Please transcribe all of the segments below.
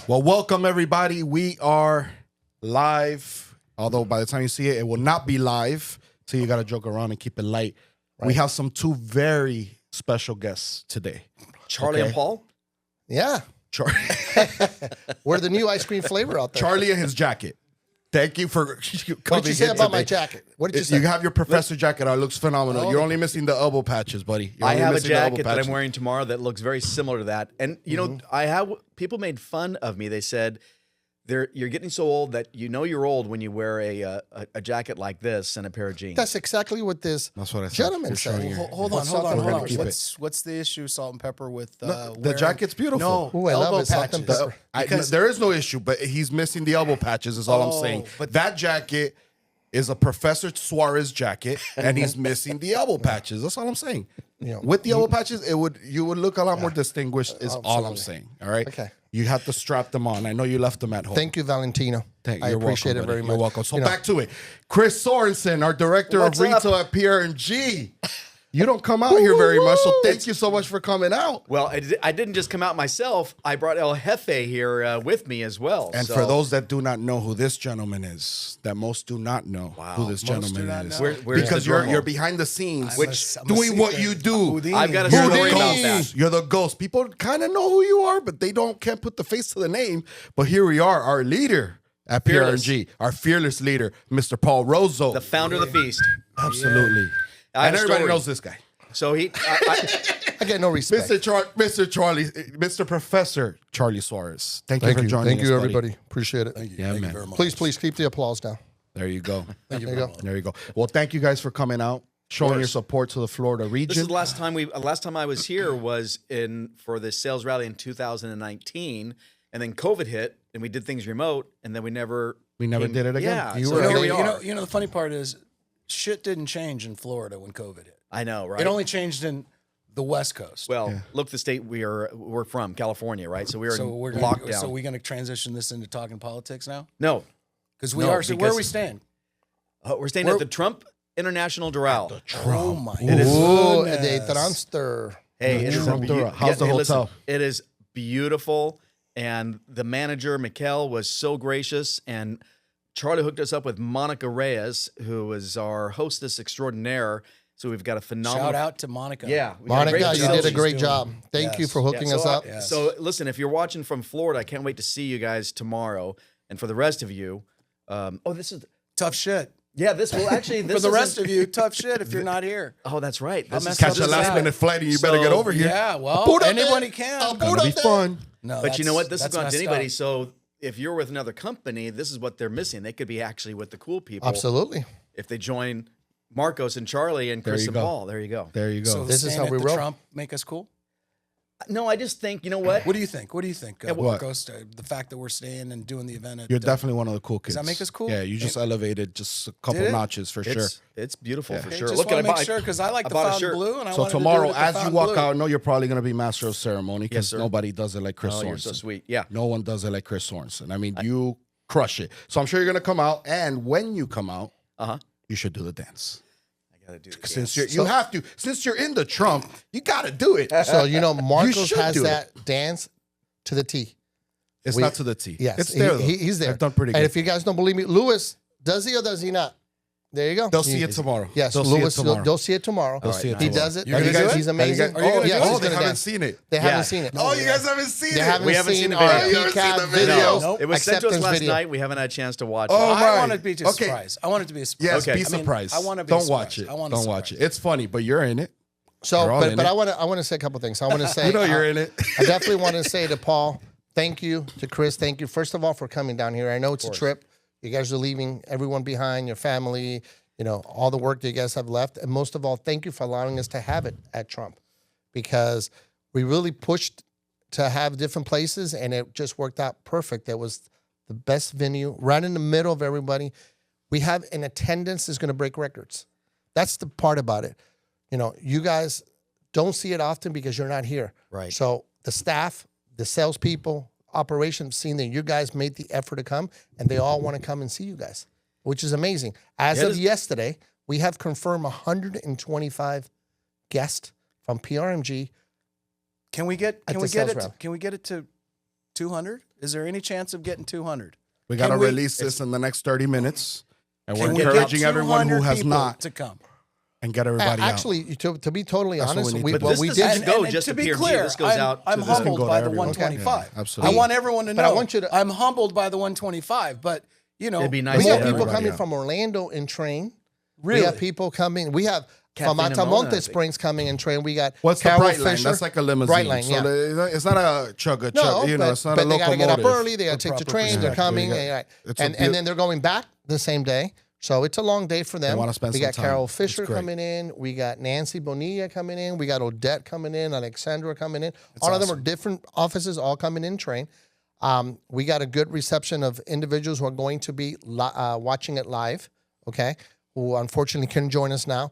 Well, welcome everybody. We are live. Although by the time you see it, it will not be live. So you got to joke around and keep it light. Right. We have two very special guests today. Charlie and Paul? Yeah. We're the new ice cream flavor out there. Charlie and his jacket. Thank you for coming. What did you say about my jacket? What did you say? You have your professor jacket on. It looks phenomenal. You're only missing the elbow patches, buddy. I have a jacket that I'm wearing tomorrow that looks very similar to that. And, you know, people made fun of me. They said, you're getting so old that you know you're old when you wear a jacket like this and a pair of jeans. That's exactly what this gentleman said. Hold on. What's the issue, Salt and Pepper, with the jacket's beautiful. No, I love it, Salt and Pepper. There is no issue, but he's missing the elbow patches is all I'm saying. But that jacket is a Professor Suarez jacket, and he's missing the elbow patches. That's all I'm saying. You know, with the elbow patches, you would look a lot more distinguished is all I'm saying. All right? Okay. You have to strap them on. I know you left them at home. Thank you, Valentino. I appreciate it very much. You're welcome. So back to it. Chris Sorensen, our director of retail at PRMG. You don't come out here very much, so thank you so much for coming out. Well, I didn't just come out myself. I brought El Jefe here with me as well. And for those that do not know who this gentleman is, that most do not know who this gentleman is. Because you're behind the scenes, doing what you do. Houdini. I've got a story about that. You're the ghost. People kind of know who you are, but they can't put the face to the name. But here we are, our leader at PRMG, our fearless leader, Mr. Paul Rozo. The founder of the feast. Absolutely. Yeah. And everybody knows this guy. So I get no respect. Mr. Professor Charlie Suarez. Thank you for joining us. Thank you, everybody. Appreciate it. Thank you. Yeah, Thank man. you very much. Please keep the applause down. There you go. Thank you. There you go. Well, thank you guys for coming out, showing your support to the Florida region. This is the last time I was here was for the sales rally in 2019, and then COVID hit, and we did things remote, and then we never did it again. Yeah, here we are. You know, the funny part is, shit didn't change in Florida when COVID hit. I know, right? It only changed in the West Coast. Well, look, the state we're from, California, right? So we're in lockdown. So we're going to transition this into talking politics now? No, because we are. So where are we staying? We're staying at the Trump International Doral. Oh my! It is the Trumpster. Hey, how's the hotel? Listen, it is beautiful, and the manager Mikkel was so gracious, and Charlie hooked us up with Monica Reyes, who is our hostess extraordinaire. So we've got a phenomenal... Shout out to Monica. Yeah. Monica, you did a great job. Thank you for hooking us up. So listen, if you're watching from Florida, I can't wait to see you guys tomorrow. And for the rest of you, this is... Tough shit. Yeah, this will actually... for the rest of you, tough shit if you're not here. Oh, that's right. Catch a last-minute flight and you better get over here. Yeah, well, anybody can. It's going to be fun. No, but you know what? This is not to anybody. So if you're with another company, this is what they're missing. They could be actually with the cool people. Absolutely. If they join Marcos and Charlie and Chris and Paul. There you go. There you go. So this is how we roll. Trump make us cool? No, I just think, you know what? What do you think? Marcos, the fact that we're staying and doing the event. You're definitely one of the cool kids. Does that make us cool? Yeah, you just elevated just a couple notches for sure. It's beautiful for sure. Just want to make sure because I like the fountain blue. And I so tomorrow, as you walk out, I know you're probably going to be master of ceremony because nobody does it like Chris Sorensen. You're so sweet. Yeah. No one does it like Chris Sorensen. I mean, you crush it. So I'm sure you're going to come out. And when you come out, you should do the dance. Since you're in the Trump, you got to do it. So you know, Marcos has that dance to the T. It's not to the T. Yes, it's there. He's there. I've done pretty good. And if you guys don't believe me, Lewis, does he or does he not? There you go. They'll see it tomorrow. Yes, Lewis, they'll see it tomorrow. He does it. He's amazing. They haven't seen it. They haven't seen it. Oh, you guys haven't seen it. They haven't seen the our video. PCAP videos. It was sent to us last night. We haven't had a chance to watch it. I want it to be a surprise. I want it to be a surprise. Yes, be surprised. I want to be Don't watch it. Don't watch it. It's funny, but you're in it. So, but I want to say a couple things. I want to say, you're in it. I definitely want to say to Paul, thank you. To Chris, thank you. First of all, for coming down here. I know it's a trip. You guys are leaving everyone behind, your family, you know, all the work that you guys have left. And most of all, thank you for allowing us to have it at Trump because we really pushed to have different places and it just worked out perfect. That was the best venue, right in the middle of everybody. We have an attendance that's going to break records. That's the part about it. You know, you guys don't see it often because you're not here. Right. So the staff, the salespeople, operations, seeing that you guys made the effort to come and they all want to come and see you guys, which is amazing. As of yesterday, we have confirmed 125 guests from PRMG. Can we get it to 200? Is there any chance of getting 200? We got to Can we- release this in the next 30 minutes. And we're Can we get encouraging everyone who 200 has people not to come. and get everybody out. Actually, to be totally That's what honest, we need we, to do. what This we doesn't did. go just to to be PRMG. clear, This goes out to I'm the- humbled go to by the everyone. 125. Okay. Yeah, absolutely. I want everyone to know. But I want you to- I'm humbled by the 125, but you know, It'd be nice We to have get people everybody coming out. from Orlando and train. really, We have people coming. We have from Kathleen and Mona, I Altamonte think. Springs coming and train. We got What's the Carol bright line? Fisher. That's like a limousine. Bright line, so yeah. it's not a chugga chugga. No, You know, it's not but a they got to get up locomotive. early. They got to take the proper train. They're perspective. coming, They got- it's a and beau- then they're going back the same day. So it's a long day for them. wanna spend we some got time. Carol It's Fisher great. coming in. We got Nancy Bonilla coming in. We got Odette coming in. Alexandra coming in. All of them are different offices, all coming in train. We got a good reception of individuals who are going to be watching it live. Okay, who unfortunately couldn't join us now.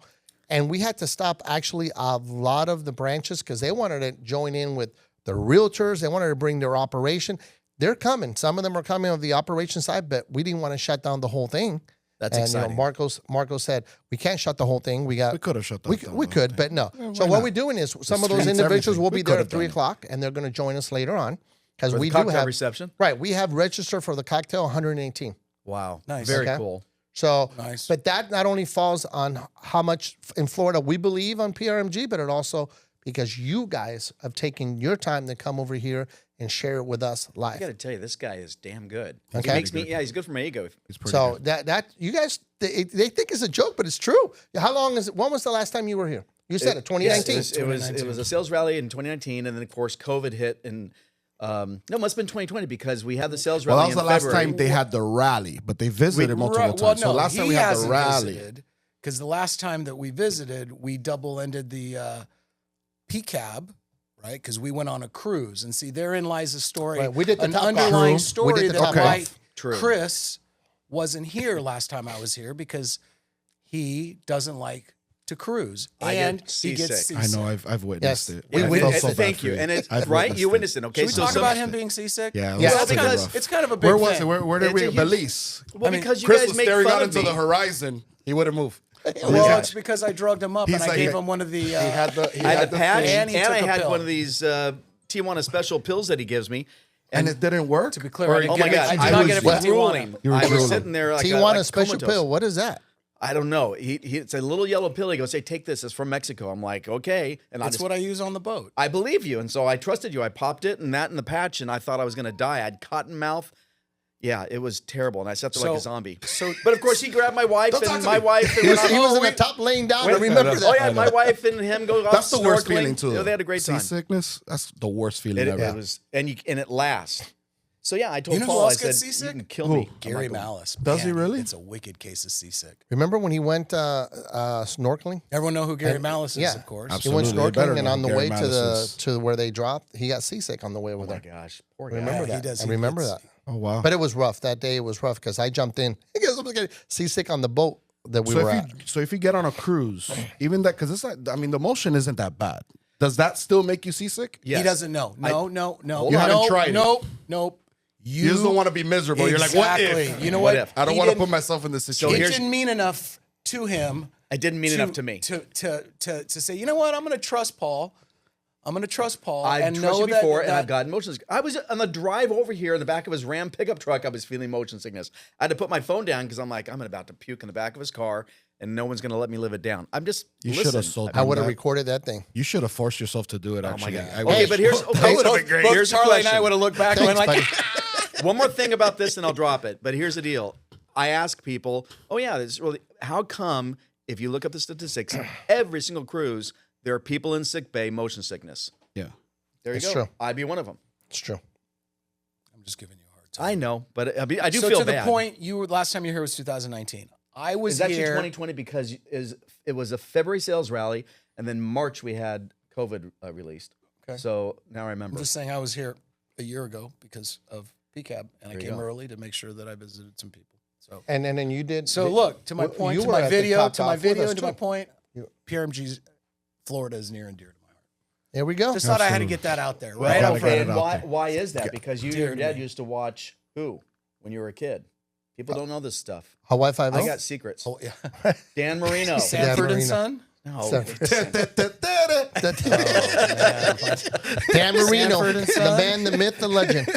And we had to stop actually a lot of the branches because they wanted to join in with the realtors. They wanted to bring their operation. They're coming. Some of them are coming on the operation side, but we didn't want to shut down the whole thing. That's and, exciting. Marcos said, we can't shut the whole thing. We could have shut that we, down. we could, but no. So what we're doing is some of those streets, individuals everything. will We be there could at have 3 done it. o'clock, and they're going to join us later on because For we the do cocktail have reception. Right, we have registered for the cocktail 118. Wow. Nice. Very Okay. cool. So, Nice. but that not only falls on how much in Florida we believe on PRMG, but it also because you guys have taken your time to come over here and share it with us I live. got to tell you, this guy is damn good. Okay. He makes me, yeah, he's good for my ego. It's pretty So good. that you guys they think it's a joke, but it's true. How long is it? When was the last time you were here? You said it, 2019. Yes, it was a sales rally in 2019, and then of course COVID hit, and no, it must have been 2020 because we had the sales Well, rally. that was the in last February. time they had the rally, but they visited multiple times. So last time we had the rally. Because the last time that we visited, we double-ended the PCAB, right? Because we went on a cruise. And see, therein lies a story, Right, we did the an Top Golf. underlying True. We story did the that Top why Golf. True. Chris wasn't here last time I was here because he doesn't like to cruise. I and get he gets seasick. I seasick. know. I've witnessed Yes. it. We I witnessed felt it. so bad Thank for you. And it's I've right. You witnessed it. Okay. Should we talk some- about him being seasick? Yeah, it Yeah, was because rough. it's kind of a big Where was thing. it? Where did It's we a huge- Belize? Well, I mean, because you Chris guys was make staring fun out of into me. the horizon. He wouldn't move. Well, it's because I drugged him up He's and I like- gave him one of the. He had the. He I had had the patch, and and he I took a had pill. one of these Tijuana special pills that he gives me. and it didn't work. To be clear, I didn't Oh get my it- God, I did I not was get it from drooling. Tijuana. You were I was drooling. sitting there like Tijuana like special comatose. pill. What is that? I don't know. It's a little yellow pill. He goes, "Hey, take this. It's from Mexico." I'm like, "Okay," and That's what I use on the boat. I believe you, and so I trusted you. I popped it and that in the patch, and I thought I was going to die. I had cotton mouth. Yeah, it was terrible, and I sat there like a zombie. But of course, he grabbed my wife, Don't talk and to my me. wife. He was, went he out- was oh, in the we- top laying down. wait, I remember no, no. that. Oh yeah, my wife and him go. That's the worst snorkeling. feeling too. You know, they had a great time. Seasickness. That's the worst feeling It ever. was, and it lasts. So yeah, I told You know who Paul, I else said, gets "You seasick? can kill me." Gary I'm like, Malice. Does he Man, really? It's a wicked case of seasick. Remember when he went snorkeling? Everyone know who Gary Malice is, yeah. of course. Absolutely. He went They better snorkeling, and know on the Gary way to Malice to where they dropped, he got seasick on the way over Oh my there. gosh, poor guy. Remember Yeah, he that? does. I He remember gets- that. Oh wow. But it was rough. That day it was rough because I jumped in. I guess I was getting seasick on the boat that we so were if at. you so if you get on a cruise, even that because it's not. I mean, the motion isn't that bad. Does that still make you seasick? Yes. He doesn't know. No. You haven't tried it. Nope. You just don't want to be miserable. Exactly. You're like, what if? You know What what? if? I don't He want to didn't- put myself in this It situation. didn't mean enough to him. It didn't mean enough to me. To say, you know what? I'm going to trust Paul. I'm going to trust Paul. I've and know trusted that, before, and that- I've gotten motion sickness. I was on the drive over here in the back of his Ram pickup truck. I was feeling motion sickness. I had to put my phone down because I'm like, I'm about to puke in the back of his car, and no one's going to let me live it down. I'm just You should listen. have sold. I would have that. recorded that thing. You should have forced yourself to do it. Actually, God. I Okay, wish. but here's that okay. would have so been great. both Here's the Charlie and I question. would have looked back and went like, One more thing about this, and I'll drop it. But here's the deal: I ask people, "Oh yeah, this is really how come?" If you look up the statistics, every single cruise there are people in sick bay motion sickness. Yeah. There you It's go. true. I'd be one of them. It's true. I'm just giving you a hard time. I know, but I do So feel to the bad. point, you were last time you were here was 2019. I was It's actually here. 2020 because it was a February sales rally, and then March we had COVID released. Okay. So now I I'm remember. just saying I was here a year ago because of PCAB, and I There you came go. early to make sure that I visited some people. So, And then you did. so look to my Well, point, you to were my at the video, Top to my Golf with video, us, and to my too. point. You- PRMG's Florida is near and dear to my heart. There we go. Just thought I had to get that out there, right? gotta Okay. get it and out why, there. why is that? Because you and Dear your dad me. used to watch who when you were a kid? People don't know this stuff. Hawaii 5 I got secrets. Oh yeah, Dan Marino. Sanford and Marino. Son. No. Dan Marino, Sanford and the Son? man, the myth, the legend.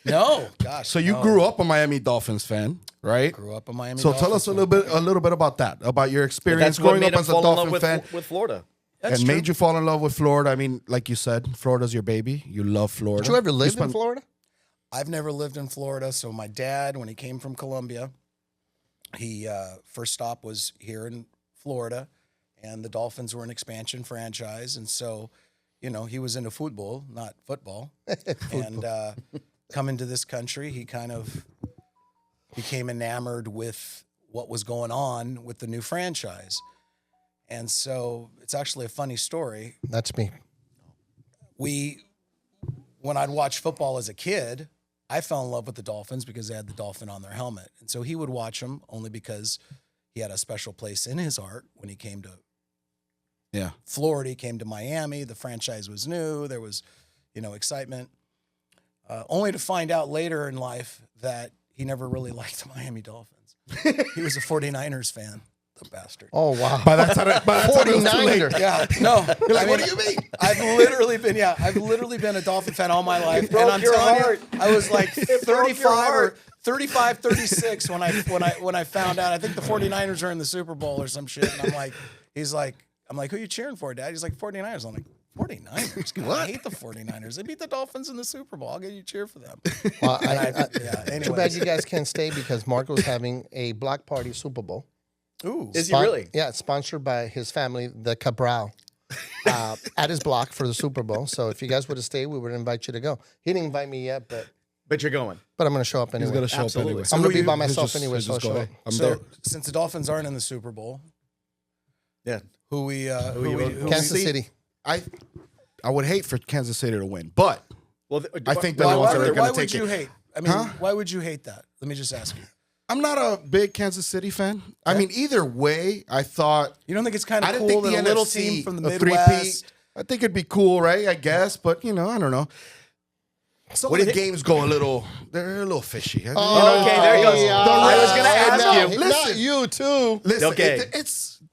No, gosh. So you grew up a Miami Dolphins fan, right? Grew up a Miami. So tell Dolphins us fan. a little bit about that, about your experience That's what growing made up him as a fall in love Dolphin with, fan, with Florida. That's and true. made you fall in love with Florida. I mean, like you said, Florida's your baby. You love Florida. Did you ever live in spent- Florida? I've never lived in Florida. So my dad, when he came from Colombia, he first stop was here in Florida, and the Dolphins were an expansion franchise, and so, you know, he was into football, not football. And coming to this country, he kind of became enamored with what was going on with the new franchise. And so it's actually a funny story. That's me. When I'd watch football as a kid, I fell in love with the Dolphins because they had the dolphin on their helmet. And so he would watch them only because he had a special place in his heart when he came to Florida. He came to Miami. The franchise was new. There was, you know, excitement. Only to find out later in life that he never really liked the Miami Dolphins. He was a 49ers fan, the bastard. Oh, wow. By that time, it was too late. 49er. Yeah, no. You're like, what do you mean? I've literally been a Dolphin fan all my life. broke And I'm your telling heart. you, I was like broke your 35 or heart. 35, 36 when I found out. I think the 49ers are in the Super Bowl or some shit. And I'm like, I'm like, who are you cheering for, Dad? He's like, 49ers. I'm like, 49ers? God, I hate the 49ers. They beat the Dolphins in the Super Bowl. I'll get you cheer for them. Well, Yeah, too anyways. bad you guys can't stay because Marco's having a block party Super Bowl. Ooh. Is he really? Yeah, it's sponsored by his family, the Cabral, at his block for the Super Bowl. So if you guys would have stayed, we would invite you to go. He didn't invite me yet, But you're going. but I'm going to show up anyway. He's gonna show Absolutely. up anyway. I'm going to be by He'll myself just- anyway, he'll so I'll just go, show "Hey, up. I'm So there." since the Dolphins aren't in the Super Bowl, Yeah. who we Kansas see? City. I would hate for Kansas City to win, but Well, I think they're Why, the ones why that are would, going why to would take you it. hate? I mean, Huh? why would you hate that? Let me just ask you. I'm not a big Kansas City fan. I mean, either way, I thought You don't think it's kind I of didn't cool think that the a little NFC, team from the a Midwest? three-peat, I think it'd be cool, right? I guess, but you know, I don't know. Some of the games go they're a little fishy. Okay, there he goes. I was going to ask you. Not you, too. Listen, Okay.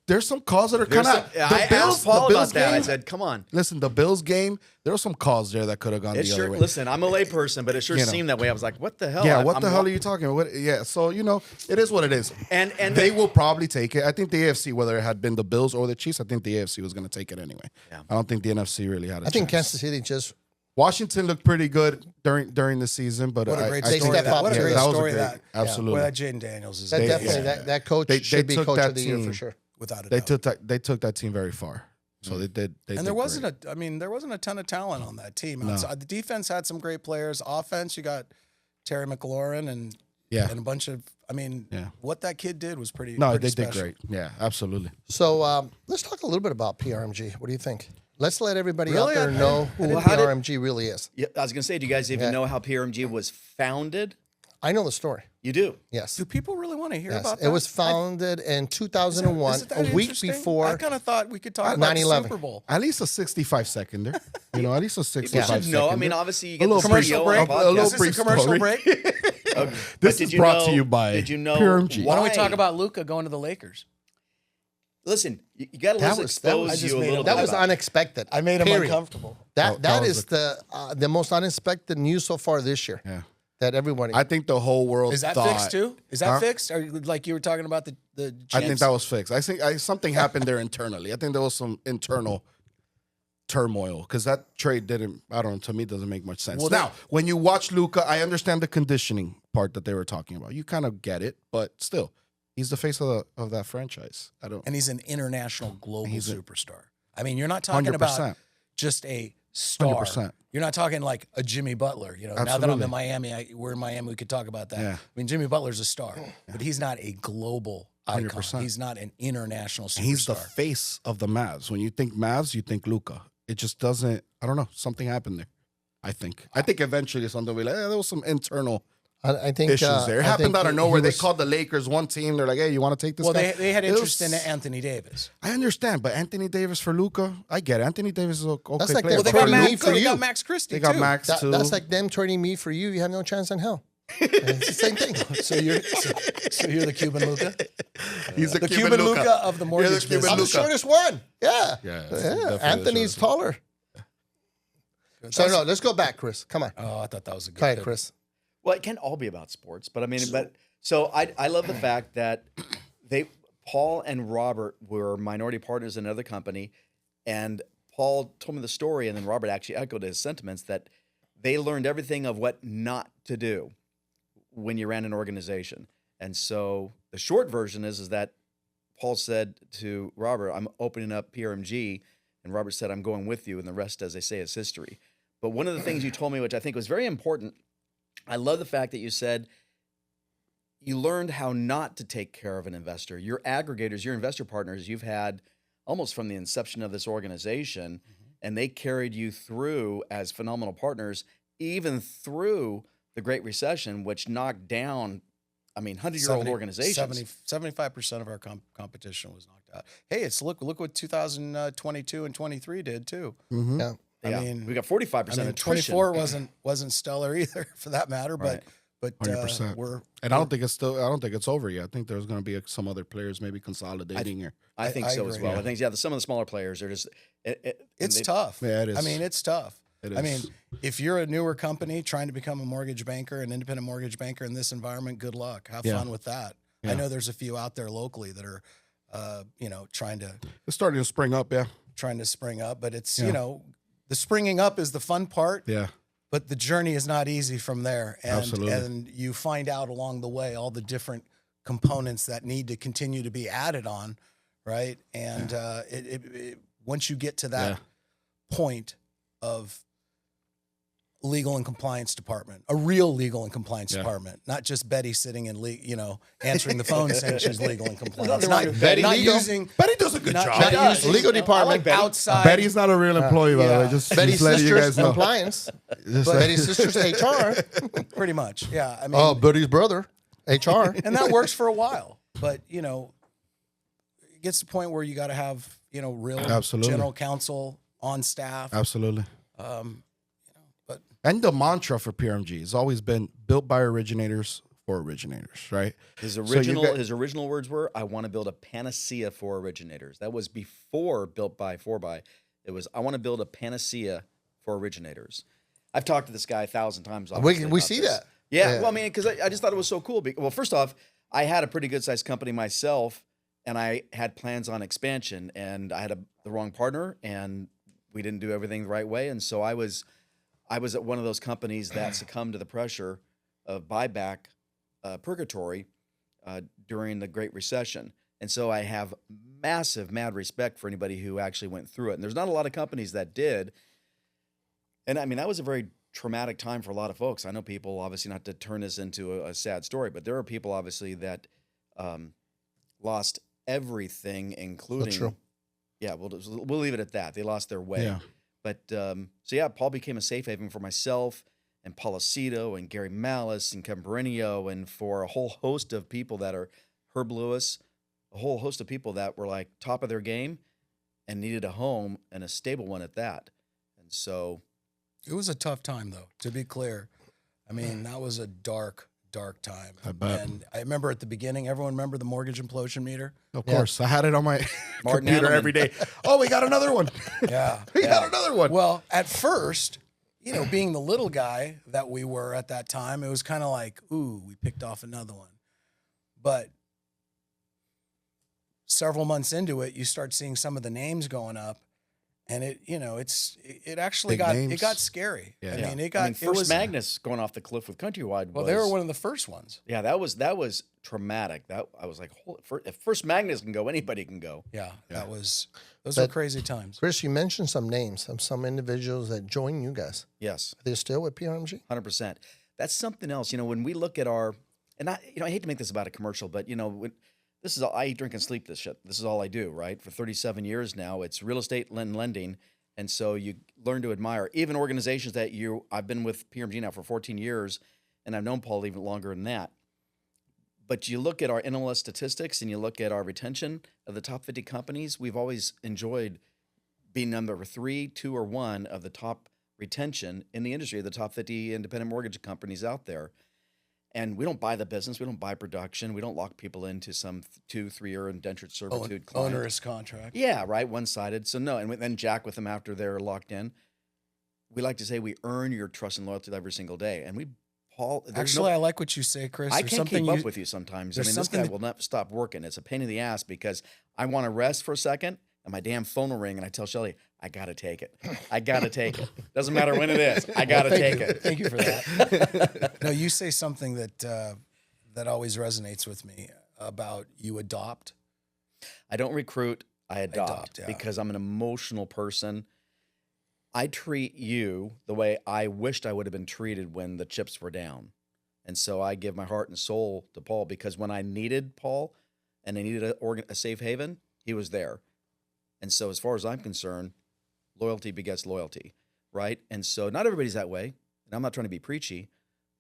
there's some calls that are kind of. I asked Paul about that. I said, come on. Listen, the Bills game, there were some calls there that could have gone It the sure, other way. listen, I'm a lay person, but it sure You know. seemed that way. I was like, what the hell? Yeah, I'm the hell are you talking about? Yeah, so you know, it is what it is. And They will probably take it. I think the AFC, whether it had been the Bills or the Chiefs, I think the AFC was going to take it anyway. Yeah. I don't think the NFC really had a I think chance. Kansas City just Washington looked pretty good during the season, but What a great They story step that. up What a here. great that was story a great, that. absolutely. Well, that Jaden Daniels is that They- definitely yeah. that coach They should be took coach that of the year for team. sure. without a They doubt. took that team very far. So they did. And there wasn't there wasn't a ton of talent on that team. No. Outside. The defense had some great players. Offense, you got Terry McLaurin and a bunch of. I mean, what that kid did was pretty. No, pretty they did special. great. Yeah, absolutely. So let's talk a little bit about PRMG. What do you think? Let's let everybody Really? out there know who Well, how did- PRMG really is. Yeah, I was going to say, do you guys even know how PRMG was founded? I know the story. You do. Yes. Do people really want to hear Yes. about that? It was founded in 2001, Isn't that a week interesting? before. I kind of thought we could talk about the 9/11. Super Bowl. At least a 65-seconder. You know, at least a 65 You should know. I seconder. mean, obviously, you A get the little Commercial CEO break. on a little podcast. Is this brief a commercial story. break? But This did is you brought know- to you by Did you know PRMG. Why don't we talk why? about Luka going to the Lakers? Listen, you got to That let's was- expose I just you a made little up bit. That was about- unexpected. I made him Period. uncomfortable. That was is the most unexpected news so far this year. Yeah. That everybody. I think the whole world Is that thought, fixed too? Is that Huh? fixed? Or like you were talking about the I think chance? that was fixed. I think something happened there internally. I think there was some internal turmoil because that trade didn't. I don't know. To me, it doesn't make much sense. Well, now, when you watch Luka, I understand the conditioning part that they were talking about. You kind of get it, but still, he's the face of that franchise. I don't. and he's an international global He's a- superstar. I mean, you're not talking 100%. about just a star. 100%. You're not talking like a Jimmy Butler. You know, now that I'm Absolutely. in Miami, we're in Miami. We could talk about that. Yeah. I mean, Jimmy Butler's a star, but he's not a global icon. 100%. He's not an international superstar. He's the face of the Mavs. When you think Mavs, you think Luka. It just doesn't. I don't know. Something happened there. I think eventually something will be like, there was some internal I think issues there. It I happened think out of he nowhere. They was- called the Lakers one team. They're like, hey, you want to take this well, guy? they had It interest was- in Anthony Davis. I understand, but Anthony Davis for Luka, I get it. Anthony Davis is a okay That's like player. that Well, they for got me, Max, for they you. got Max Christie They got too. Max too. That's like them trading me for you. You have no chance in hell. It's the same thing. So you're the Cuban Luca? He's The Cuban Luca of the mortgage Cuban business. I'm the shortest one. Yeah. Yeah, Yeah. Anthony's taller. So no, let's go back, Chris. Come on. Oh, I thought that was a good. Go ahead, pivot. Chris. Well, it can't all be about sports, but I mean, so I love the fact that Paul and Robert were minority partners in another company, and Paul told me the story, and then Robert actually echoed his sentiments that they learned everything of what not to do when you ran an organization. And so the short version is that Paul said to Robert, "I'm opening up PRMG," and Robert said, "I'm going with you," and the rest, as they say, is history. But one of the things you told me, which I think was very important, I love the fact that you said you learned how not to take care of an investor. Your aggregators, your investor partners, you've had almost from the inception of this organization, and they carried you through as phenomenal partners, even through the Great Recession, which knocked down, 100-year-old organizations. 75% of our competition was knocked out. Hey, look what 2022 and 23 did too. Mm-hmm. Yeah. Yeah. I mean, We got 45% attrition. 24 wasn't stellar either, for that matter. Right. But 100%. I don't think it's over yet. I think there's going to be some other players maybe consolidating here. I think I so as agree. well. Yeah. I think some of the smaller players are just. It's tough. Yeah, it is. I mean, it's tough. It I mean, is. if you're a newer company trying to become a mortgage banker, an independent mortgage banker in this environment, good luck. Have Yeah. fun with that. Yeah. I know there's a few out there locally that are, trying It's starting to spring up. Yeah. to spring up, but it's Yeah. the springing up is the fun part. Yeah. But the journey is not easy from there. And, Absolutely. and you find out along the way all the different components that need to continue to be added on, right? And once you get to that point of legal and compliance department, a real legal and compliance department, not just Betty sitting and answering the phone saying she's legal and compliance. Betty not legal. using Betty does a good Not- job. not Betty, us. legal department. outside. Betty's not a real employee, by the yeah. way. Just Betty's letting you sister's guys know. compliance. Just Betty's sister's HR. pretty much. Yeah. I mean, Oh, Betty's brother, HR. and that works for a while, but it gets to the point where you got to have real Absolutely. general counsel on staff. Absolutely. But And the mantra for PRMG has always been built by originators for originators, right? His you original got- his original words were, "I want to build a panacea for originators." That was before built by for by. It was, "I want to build a panacea for originators." I've talked to this guy 1,000 times. obviously, we about see this. that. Yeah, Yeah. well, because I just thought it was so cool. Well, first off, I had a pretty good sized company myself, and I had plans on expansion, and I had the wrong partner, and we didn't do everything the right way, and so I was at one of those companies that succumbed to the pressure of buyback purgatory during the Great Recession. And so I have mad respect for anybody who actually went through it. And there's not a lot of companies that did. And that was a very traumatic time for a lot of folks. I know people, obviously, not to turn this into a sad story, but there are people obviously that lost everything, including. true. Yeah, we'll leave it at that. They lost their way. Yeah. But Paul became a safe haven for myself and Polacito and Gary Malice and Kevin Perenio, and for a whole host of people that are Herb Lewis, a whole host of people that were like top of their game and needed a home, and a stable one at that. And so it was a tough time, though, to be clear. I mean, that was a dark time. I bet. And I remember at the beginning, everyone remember the mortgage implosion meter? Of course. I had it on my Martin computer Hanneman. every day. Oh, we got another one. Yeah. We got another one. Well, at first, being the little guy that we were at that time, it was kind of like, ooh, we picked off another one. But several months into it, you start seeing some of the names going up, and it actually Big names. it got scary. Yeah. I mean, it First was Magnus going off the cliff with Countrywide. well, they were one of the first ones. Yeah, that was traumatic. That I was like, if First Magnus can go, anybody can go. Yeah, those But- were crazy times. Chris, you mentioned some names of some individuals that joined you guys. Yes. Are they still with PRMG? 100%. That's something else. When we look at our, and I hate to make this about a commercial, but this is all, I eat, drink, and sleep this shit. This is all I do, right? For 37 years now, it's real estate and lending. And so you learn to admire even organizations that I've been with PRMG now for 14 years, and I've known Paul even longer than that. But you look at our NLS statistics and you look at our retention of the top 50 companies, we've always enjoyed being number 3, 2, or 1 of the top retention in the industry, the top 50 independent mortgage companies out there. And we don't buy the business. We don't buy production. We don't lock people into some 2-3 year indentured servitude client. Onerous contract. Yeah, right. One-sided. So no, and then jack with them after they're locked in. We like to say we earn your trust and loyalty every single day. And Paul. Actually, I like what you say, Chris. I can't keep up with you sometimes. I mean, this guy will not stop working. It's a pain in the ass because I want to rest for a second and my damn phone will ring and I tell Shelly, I got to take it. I got to take it. Doesn't matter when it is. I got to take it. Thank you for that. No, you say something that always resonates with me about you adopt. I don't recruit. I adopt because I'm an emotional person. I treat you the way I wished I would have been treated when the chips were down. And so I give my heart and soul to Paul because when I needed Paul and I needed a safe haven, he was there. And so as far as I'm concerned, loyalty begets loyalty, right? And so not everybody's that way. And I'm not trying to be preachy,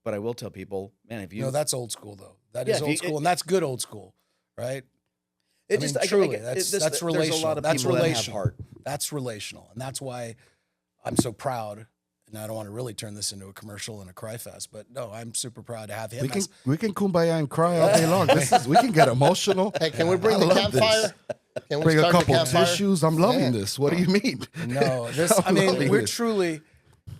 but I will tell people, man, if you... No, that's old school, though. That is old school, and that's good old school, right? Truly, that's relational. There's a lot of people that have heart. That's relational, and that's why I'm so proud. And I don't want to really turn this into a commercial and a cry fest, but no, I'm super proud to have him. We can kumbaya and cry all day long. We can get emotional. Hey, can we bring the campfire? Can we bring a couple campfire? tissues? I'm loving this. What do you mean? No, we're truly,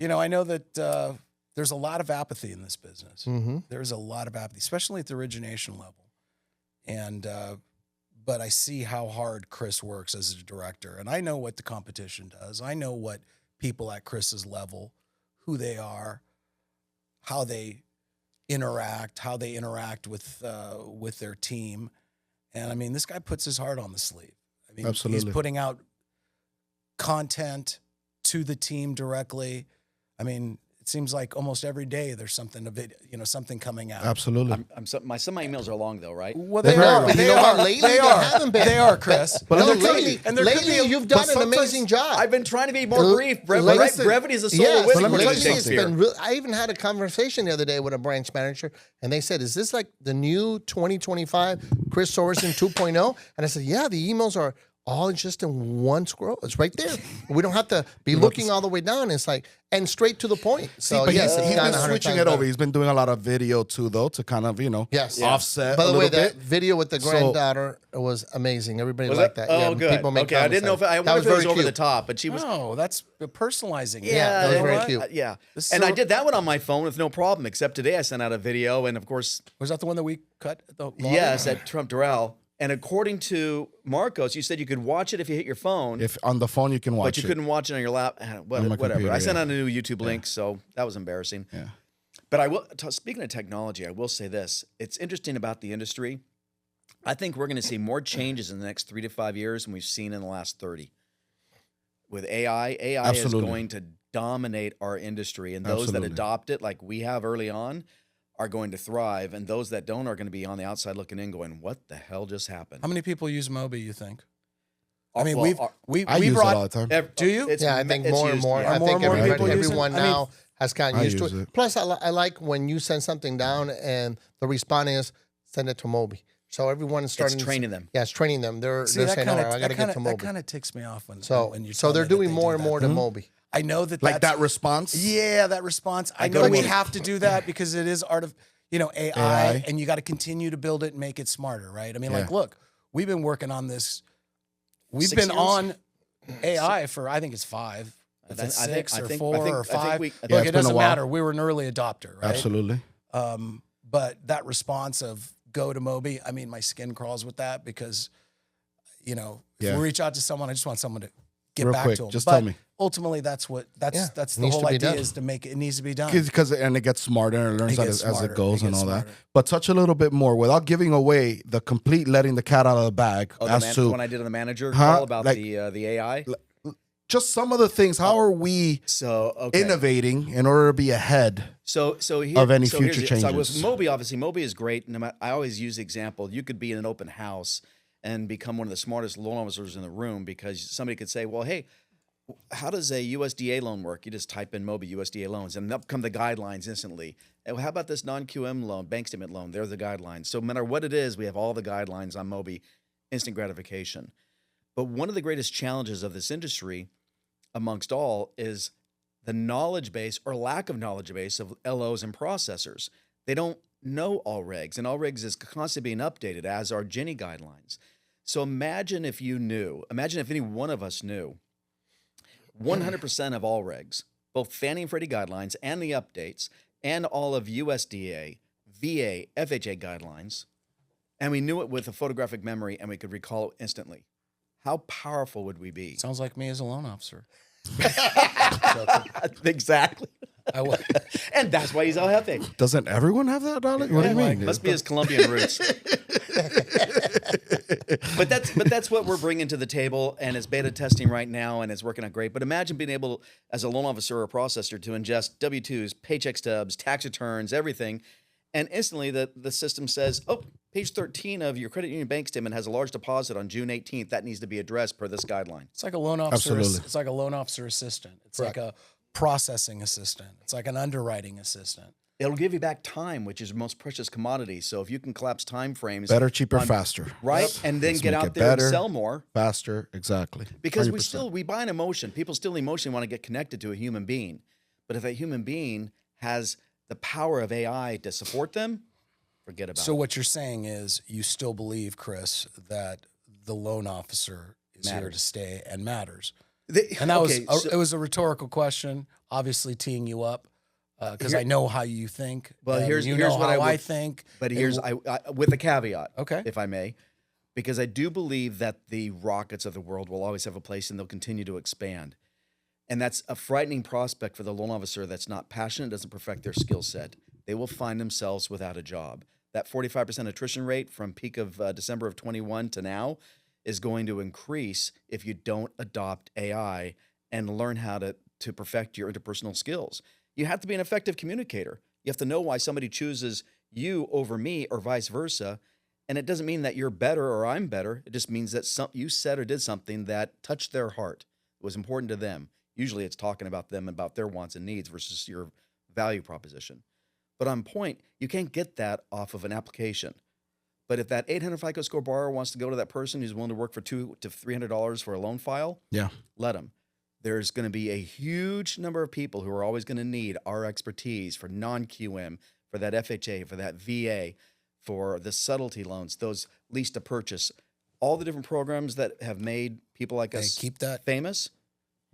I know that there's a lot of apathy in this business. Mm-hmm. There's a lot of apathy, especially at the origination level. And, but I see how hard Chris works as a director. And I know what the competition does. I know what people at Chris's level, who they are, how they interact with their team. And I mean, this guy puts his heart on the sleeve. I mean, absolutely. He's putting out content to the team directly. I mean, it seems like almost every day there's something something coming out. Absolutely. Some of my emails are long though, right? Well, they are. Lately, they haven't been. They are, Chris. But lately, you've done an amazing job. I've been trying to be more brief. Brevity is a soul of wisdom. I even had a conversation the other day with a branch manager, and they said, "Is this like the new 2025 Chris Sorensen 2.0?" And I said, "Yeah, the emails are all just in one scroll. It's right there. We don't have to be looking all the way down. It's like, and straight to the point." So but yes, he's been switching it over. He's been doing a lot of video too, though, to kind of offset. By the way, that bit. video with the granddaughter was amazing. Everybody liked that. Oh, good. People made I didn't know if I wonder if it was over the top, but she was. No, that's personalizing. Yeah, that was very cute. Yeah, and I did that one on my phone with no problem. Except today, I sent out a video, and of course, was that the one that we cut? Yes, at Trump Durrell. And according to Marcos, you said you could watch it if you hit your phone. If on the phone you can watch it. But you couldn't watch it on your lap. Whatever. Computer, I sent out a new YouTube link, so that was embarrassing. Yeah. But I will. Speaking of technology, I will say this. It's interesting about the industry. I think we're going to see more changes in the next 3 to 5 years than we've seen in the last 30. With AI is going to dominate our industry. And those that adopt it, like we have early on, are going to thrive, and those that don't are going to be on the outside looking in going, what the hell just happened? How many people use Moby, you think? I mean, I use it all the time. Do you? I think more and more. I think everyone now has gotten used to it. Plus, I like when you send something down and the response is, send it to Moby. So everyone is starting. It's training them. Yeah, it's training them. They're saying, I got to get to Moby. That kind of ticks me off when you. So they're doing more and more to Moby. I know that like that response. Yeah, that response. I know we have to do that because it is AI, and you got to continue to build it and make it smarter, right? I mean, like, look, we've been working on this. We've been on AI for I think it's 5, if it's 6 or 4 or 5. Look, it doesn't matter. We were an early adopter, right? Absolutely. But that response of go to Moby, I mean, my skin crawls with that because, if we reach out to someone, I just want someone to get back to them. Just tell me. Ultimately, that's the whole idea is to make it needs to be done. Because it gets smarter and learns as it goes and all that. But touch a little bit more without giving away the complete letting the cat out of the bag. When I did on the manager call about the AI. Just some of the things. How are we innovating in order to be ahead of any future changes? So with Moby, obviously, Moby is great. I always use the example. You could be in an open house and become one of the smartest loan officers in the room because somebody could say, well, hey, how does a USDA loan work? You just type in Moby USDA loans, and up come the guidelines instantly. And how about this non-QM loan, bank statement loan? They're the guidelines. So no matter what it is, we have all the guidelines on Moby, instant gratification. But one of the greatest challenges of this industry, amongst all, is the knowledge base or lack of knowledge base of LOs and processors. They don't know all regs, and all regs is constantly being updated, as are Ginny guidelines. So imagine if any one of us knew 100% of all regs, both Fannie and Freddie guidelines and the updates, and all of USDA, VA, FHA guidelines, and we knew it with a photographic memory and we could recall it instantly. How powerful would we be? Sounds like me as a loan officer. Exactly. And that's why he's El Jefe. Doesn't everyone have that knowledge? What do you mean? Must be his Colombian roots. But that's what we're bringing to the table, and it's beta testing right now, and it's working out great. But imagine being able, as a loan officer or a processor, to ingest W-2s, paycheck stubs, tax returns, everything, and instantly the system says, oh, page 13 of your credit union bank statement has a large deposit on June 18th. That needs to be addressed per this guideline. It's like a loan officer. Absolutely. It's like a loan officer assistant. It's like a processing assistant. It's like an underwriting assistant. It'll give you back time, which is the most precious commodity. So if you can collapse time frames, Better, cheaper, faster. right, and then Let's get make out it there better, and sell more. Faster, exactly. Because 100%. we buy an emotion. People still emotionally want to get connected to a human being. But if that human being has the power of AI to support them, forget about it. So what you're saying is you still believe, Chris, that the loan officer is here to stay and matters. And that it was a rhetorical question, obviously teeing you up, because I know how you think. Well, here's how what I think. But here's with a caveat, Okay. if I may, because I do believe that the rockets of the world will always have a place and they'll continue to expand. And that's a frightening prospect for the loan officer that's not passionate, doesn't perfect their skill set. They will find themselves without a job. That 45% attrition rate from peak of December of 21 to now is going to increase if you don't adopt AI and learn how to perfect your interpersonal skills. You have to be an effective communicator. You have to know why somebody chooses you over me or vice versa. And it doesn't mean that you're better or I'm better. It just means that you said or did something that touched their heart. It was important to them. Usually it's talking about them, about their wants and needs versus your value proposition. But on point, you can't get that off of an application. But if that 800 FICO score borrower wants to go to that person who's willing to work for $200 to $300 for a loan file, let them. There's going to be a huge number of people who are always going to need our expertise for non-QM, for that FHA, for that VA, for the subtlety loans, those lease to purchase. All the different programs that have made people like us keep that famous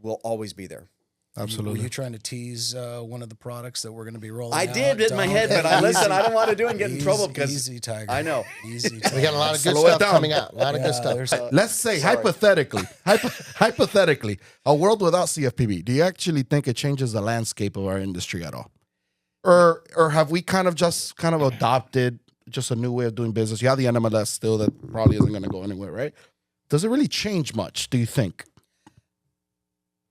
will always be there. Absolutely. Were you trying to tease one of the products that we're going to be rolling I out? did in my head, but I don't want to do it and get in trouble because Easy, Tiger. I know. Easy, We Tiger. got a lot of good Slow it stuff down. coming out. A lot of good stuff. Let's say hypothetically, hypothetically, a world without CFPB. Do you actually think it changes the landscape of our industry at all, or have we kind of adopted just a new way of doing business? You have the NMLS still that probably isn't going to go anywhere, right? Does it really change much? Do you think?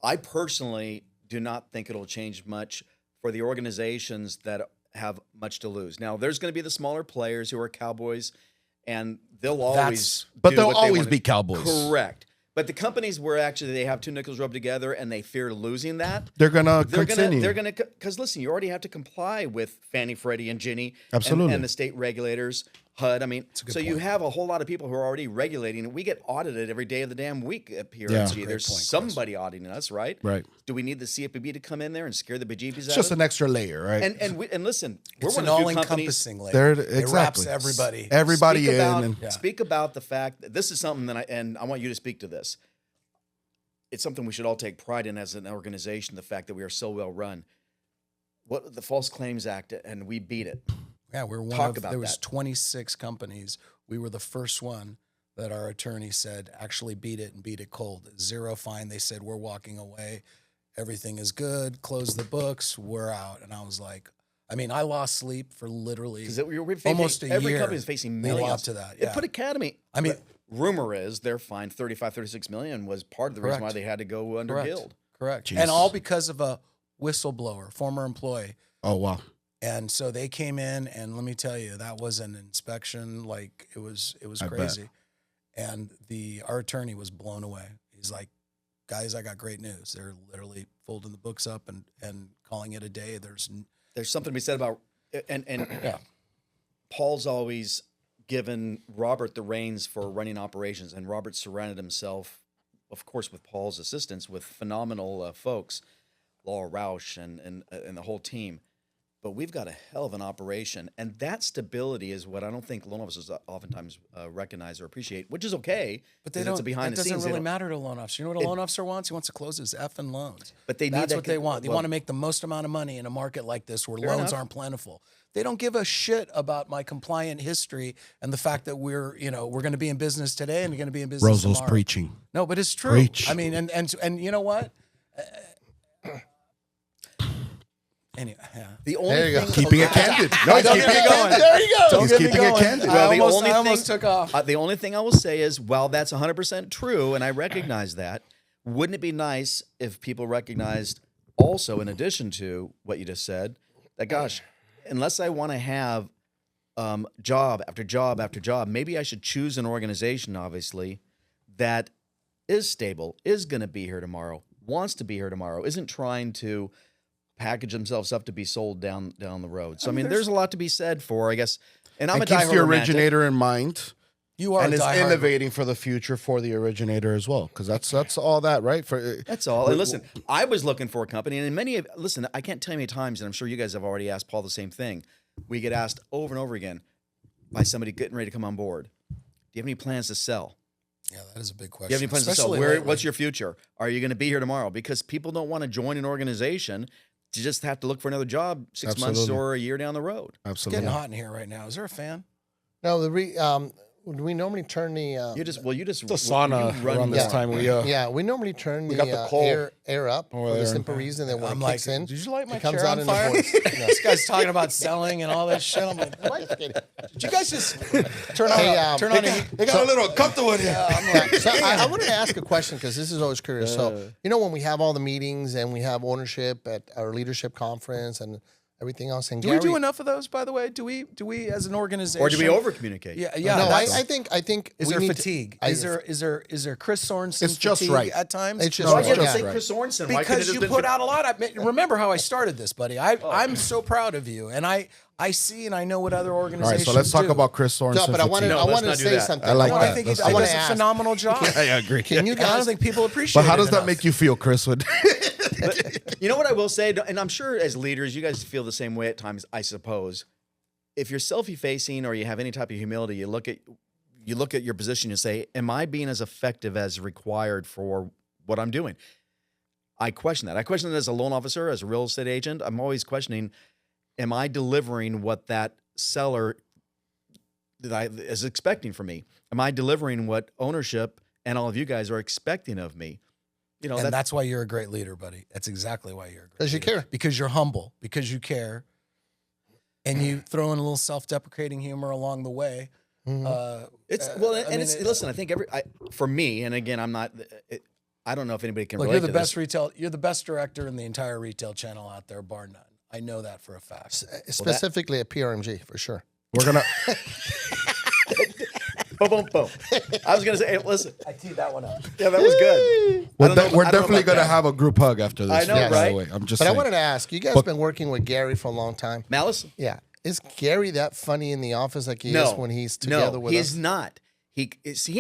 I personally do not think it'll change much for the organizations that have much to lose. Now, there's going to be the smaller players who are cowboys, and they'll always But do they'll what they always wanna- be cowboys. Correct. But the companies where actually they have two nickels rubbed together and they fear losing that, They're gonna continue. they're gonna because listen, you already have to comply with Fannie, Freddie, and Ginny, Absolutely. and the state regulators, HUD. I mean, so you have a whole lot of people who are already regulating. We get audited every day of the damn week at PRMG. There's somebody auditing us, right? Right. Do we need the CFPB to come in there and scare the bejeebies It's out just of an extra layer, right? and listen, we're It's one an of the few companies. all-encompassing layer. There, It exactly. wraps everybody. Everybody Speak in. about, speak about the fact that this is something that I want you to speak to this. It's something we should all take pride in as an organization, the fact that we are so well run. What the False Claims Act, and we beat it. Yeah, we're one Talk of, about there was that. 26 companies. We were the first one that our attorney said actually beat it and beat it cold. Zero fine. They said, we're walking away. Everything is good. Close the books. We're out. And I was like, I mean, I lost sleep for literally almost a every year. company is facing leading millions. up to that. It put Academy. I mean, rumor is their fine 36 million was part of the reason why they had to go under guild. Correct. Jesus. And all because of a whistleblower, former employee. Oh wow. And so they came in, and let me tell you, that was an inspection. Like it was I crazy. And our attorney was blown away. He's like, guys, I got great news. They're literally folding the books up and calling it a day. There's something to be said about and Yeah. Paul's always given Robert the reins for running operations, and Robert surrounded himself, of course, with Paul's assistance, with phenomenal folks, Laura Rausch and the whole team. but we've got a hell of an operation. And that stability is what I don't think loan officers oftentimes recognize or appreciate, which is okay. But they 'cause don't. It's a behind That the doesn't scenes. really matter to a loan officer. You know what a loan officer wants? He wants to close his effing loans. But they need That's that what they want. They well, want to make the most amount of money in a market like this where Fair loans enough. aren't plentiful. They don't give a shit about my compliant history and the fact that we're going to be in business today and we're going to be in business Rozo's tomorrow. preaching. No, but it's true. Preach. I mean, and you know what? Anyway, yeah. The only There you thing go. Keeping it candid. No, he's Don't keeping get it me going. candid. There you go. He's Don't get me keeping it going. candid. Well, I almost took off. The only thing I will say is, while that's 100% true, and I recognize that, wouldn't it be nice if people recognized also, in addition to what you just said, that, gosh, unless I want to have job after job after job, maybe I should choose an organization, obviously, that is stable, is going to be here tomorrow, wants to be here tomorrow, isn't trying to package themselves up to be sold down the road. So, I mean, there's a lot to be said for, I guess. And I'm And a keeps diehard the romantic. originator in mind. You are And a is diehard. innovating for the future for the originator as well. Because that's all that, right? That's all. And listen, I was looking for a company, and listen, I can't tell you how many times, and I'm sure you guys have already asked Paul the same thing. We get asked over and over again by somebody getting ready to come on board. Do you have any plans to sell? Yeah, that is a big question. Do you have any plans to sell? Especially Where? lately. What's your future? Are you going to be here tomorrow? Because people don't want to join an organization to just have to look for another job 6 months Absolutely. or a year down the road. It's Absolutely. getting hot in here right now. Is there a fan? No, we normally turn the You just It's a sauna around this time. we normally turn got the coal air up for the there. simple reason that when I'm it like, kicks in, did you light my it comes chair out on in fire? the voice. Yeah. This guy's talking about selling and all that shit. I'm like, what? Did you guys just turn on? Hey, turn on. A, They got a little uncomfortable in here. So I wanted to ask a question because this is always curious. So when we have all the meetings and we have ownership at our leadership conference and everything else, and do Gary, we do enough of those? By the way, do we as an organization, Or do we over communicate? Yeah, yeah. No, that's- I think Is we there need to- fatigue? I- Is there Chris Sorensen? It's just fatigue right. at times. It's just Why right. can't you Yeah. say Chris Sorensen? Why couldn't it Because have you been put for- out a lot. Remember how I started this, buddy. I'm so proud of you, and I see and I know what other All organizations. right, so let's talk do. about Chris Sorensen. No, but I wanted, No, I let's wanted not to do say that. something. I like No, that. I think he Let's does talk a about that. phenomenal job. I agree. Can you And I don't guys? think people appreciate. But how it does that enough. make you feel, Chris? Would But you know what I will say, and I'm sure as leaders, you guys feel the same way at times, I suppose. If you're self-effacing or you have any type of humility, you look at your position and say, am I being as effective as required for what I'm doing? I question that. I question it as a loan officer, as a real estate agent. I'm always questioning, am I delivering what that seller is expecting from me? Am I delivering what ownership and all of you guys are expecting of me? You know, And that's why you're a great leader, buddy. That's exactly why you're a great 'Cause you leader. care. Because you're humble, because you care, and you throw in a little self-deprecating humor along the way. It's listen. I think for me, and again, I'm not. I don't know if anybody can Look, relate you're the to best this. retail. You're the best director in the entire retail channel out there, bar none. I know that for a fact. Specifically at PRMG for sure. we're gonna Boom, boom, boom. I was gonna say, hey, listen. I teed that one up. Yeah, that was good. we're I don't know definitely about gonna that. have a group hug after this. I know, by the right? way. I'm just But I saying. wanted to ask, you guys been working with Gary for a long time. Malice? Yeah. Is Gary that funny in the office like he is when he's together with us? he's not. He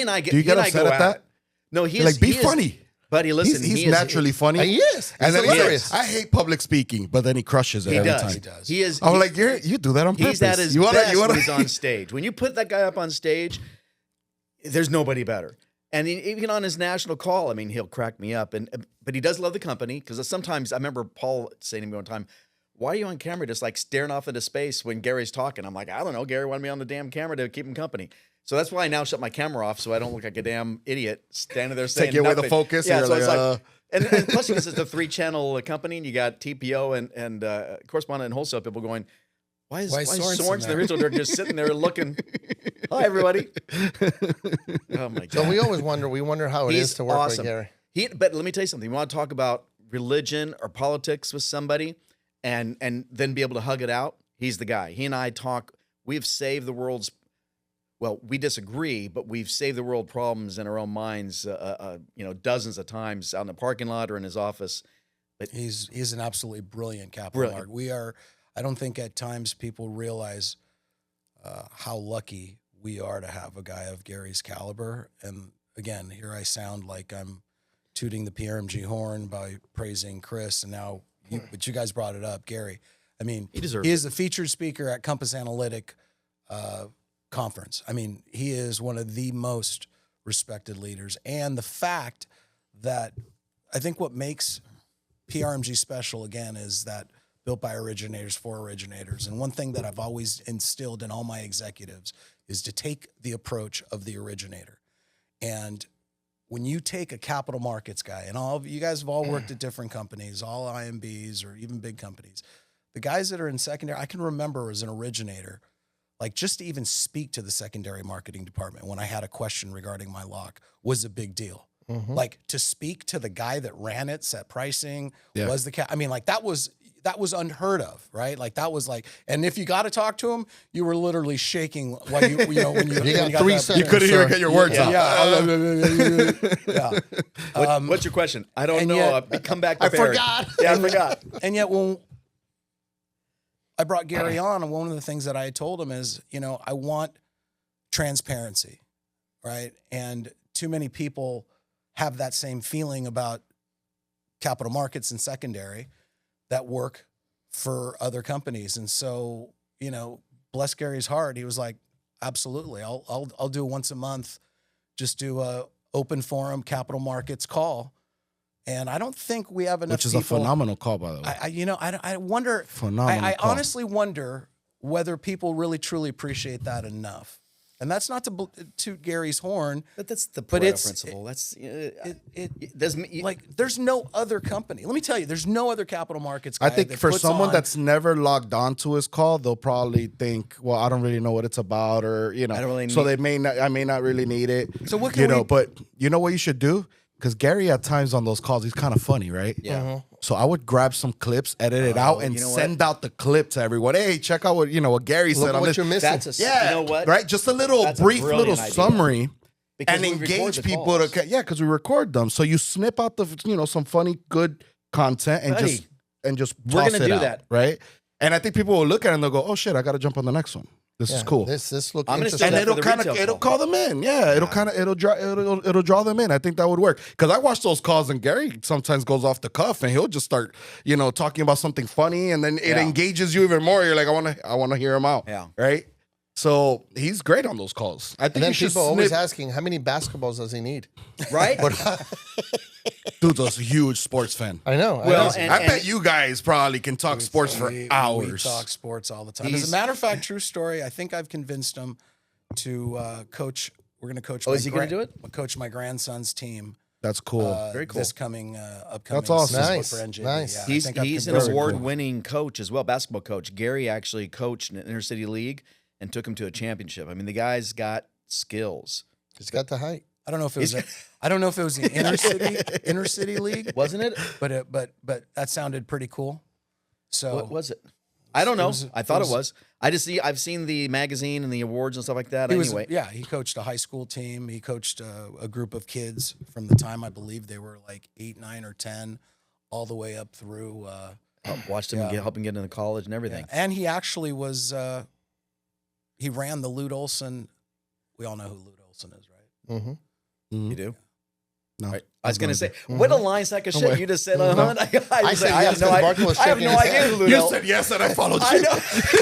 and I get. Do you get he and I upset go at that? it. No, he You're is. like, be he is- funny. Buddy, listen. He's he is, naturally funny. He is. And He's then hilarious. I hate public speaking, but then he crushes it He every does. time. He does. He is. I'm he- like, you do that on purpose. He's at his you wanna, best you wanna, when he's on stage. When you put that guy up on stage, there's nobody better. And even on his national call, I mean, he'll crack me up. But he does love the company because sometimes I remember Paul saying to me one time, "Why are you on camera just like staring off into space when Gary's talking?" I'm like, "I don't know. Gary wanted me on the damn camera to keep him company." So that's why I now shut my camera off so I don't look like a damn idiot standing there saying Take away the nothing. focus, Yeah, and so you're it's like, like, and plus because it's a 3-channel company, and you got TPO and correspondent and wholesale people going, Why is Sorensen there? They're just sitting there looking. Hi, everybody. Oh my god! So we always wonder how it is to work with Gary. But let me tell you something. You want to talk about religion or politics with somebody, and then be able to hug it out. He's the guy. He and I talk. We've saved the world's. Well, we disagree, but we've saved the world problems in our own minds. Dozens of times out in the parking lot or in his office. But he's an absolutely brilliant capital mark. We are. I don't think at times people realize how lucky we are to have a guy of Gary's caliber. And again, here I sound like I'm tooting the PRMG horn by praising Chris, and now, but you guys brought it up, Gary. I mean, He deserves is the featured speaker at Compass Analytic conference. I mean, he is one of the most respected leaders. And the fact that I think what makes PRMG special, again, is that built by originators for originators. And one thing that I've always instilled in all my executives is to take the approach of the originator. And when you take a capital markets guy, and all of you guys have all worked at different companies, all IMBs or even big companies, the guys that are in secondary, I can remember as an originator, like just to even speak to the secondary marketing department when I had a question regarding my lock was a big deal. Like to speak to the guy that ran it, set pricing, was the I mean, like that was unheard of, right? Like that was like, and if you got to talk to him, you were literally shaking while you know when you got 3 that- seconds. You couldn't even get your words out. Yeah. What's your question? I don't and know. yet- Come back I prepared. forgot. Yeah, I forgot. And yet when I brought Gary on, and one of the things that I had told him is, you know, I want transparency, right? And too many people have that same feeling about capital markets and secondary that work for other companies. And so, you know, bless Gary's heart, he was like, absolutely, I'll do once a month, just do a open forum capital markets call. And I don't think we have enough Which is people. a phenomenal call, by the way. I wonder. Phenomenal I call. honestly wonder whether people really truly appreciate that enough. And that's not to toot Gary's horn, But that's the But Pareto it's- principle. That's it doesn't like there's no other company. Let me tell you, there's no other capital markets guy I think that for puts someone on- that's never logged on to his call, they'll probably think, well, I don't really know what it's about, or you know, I don't really so need- I may not really need it. So what you can know, we- but you know what you should do? Because Gary at times on those calls, he's kind of funny, right? Yeah. So I would grab some clips, edit it out, and you know what? send out the clip to everyone. Hey, check out what Gary Look said at on what this. you're missing. That's a Yeah, You know what? right? Just a little That's a brief brilliant little idea. summary. Because And we record engage the people calls. to because we record them. So you snip out the some funny good content and Buddy, just we're toss gonna it do out, that. right? And I think people will look at it and they'll go, "Oh shit, I got to jump on the next one. This is cool." This look I'm gonna interesting. start And that for the retail it'll call. call them in. Yeah, it'll draw them in. I think that would work because I watch those calls and Gary sometimes goes off the cuff and he'll just start talking about something funny and then it engages you even more. You're like, I want to hear him out. Yeah. Right. So he's great on those calls. I think And then you should people always snip. asking, how many basketballs does he need? Right? Dude's a huge sports fan. I know. Well, I know. and- I bet you guys probably can talk sports for We hours. talk sports all the time. As He's- a matter of fact, true story. I think I've convinced him to coach. We're going to coach. Oh, is he gonna do it? Coach my grandson's team. That's cool. Very cool. This coming upcoming. That's awesome. season Nice, for NJB. nice. Yeah, I He's think I've an convinced him. award-winning coach as well, basketball coach. Gary actually coached in an inner city league and took him to a championship. I mean, the guy's got skills. He's got the height. I don't know if it was. I don't know if it was the inner city league, Wasn't it? but that sounded pretty cool. So What was it? I don't know. was- I thought it it was. I've seen the magazine and the awards and stuff like that. he was, Anyway, yeah, he coached a high school team. He coached a group of kids from the time I believe they were like 8, 9, or 10, all the way up through. watched him help him get into college and everything. And he actually was. He ran the Lute Olson. We all know who Lute Olson is, right? Mm-hmm. You do? No, Right. I was gonna say, Mm-hmm. what a line sack of shit wait. you just said. I said yes because Barton was I have shaking no his idea head. who You Lute said yes and I followed you. I know.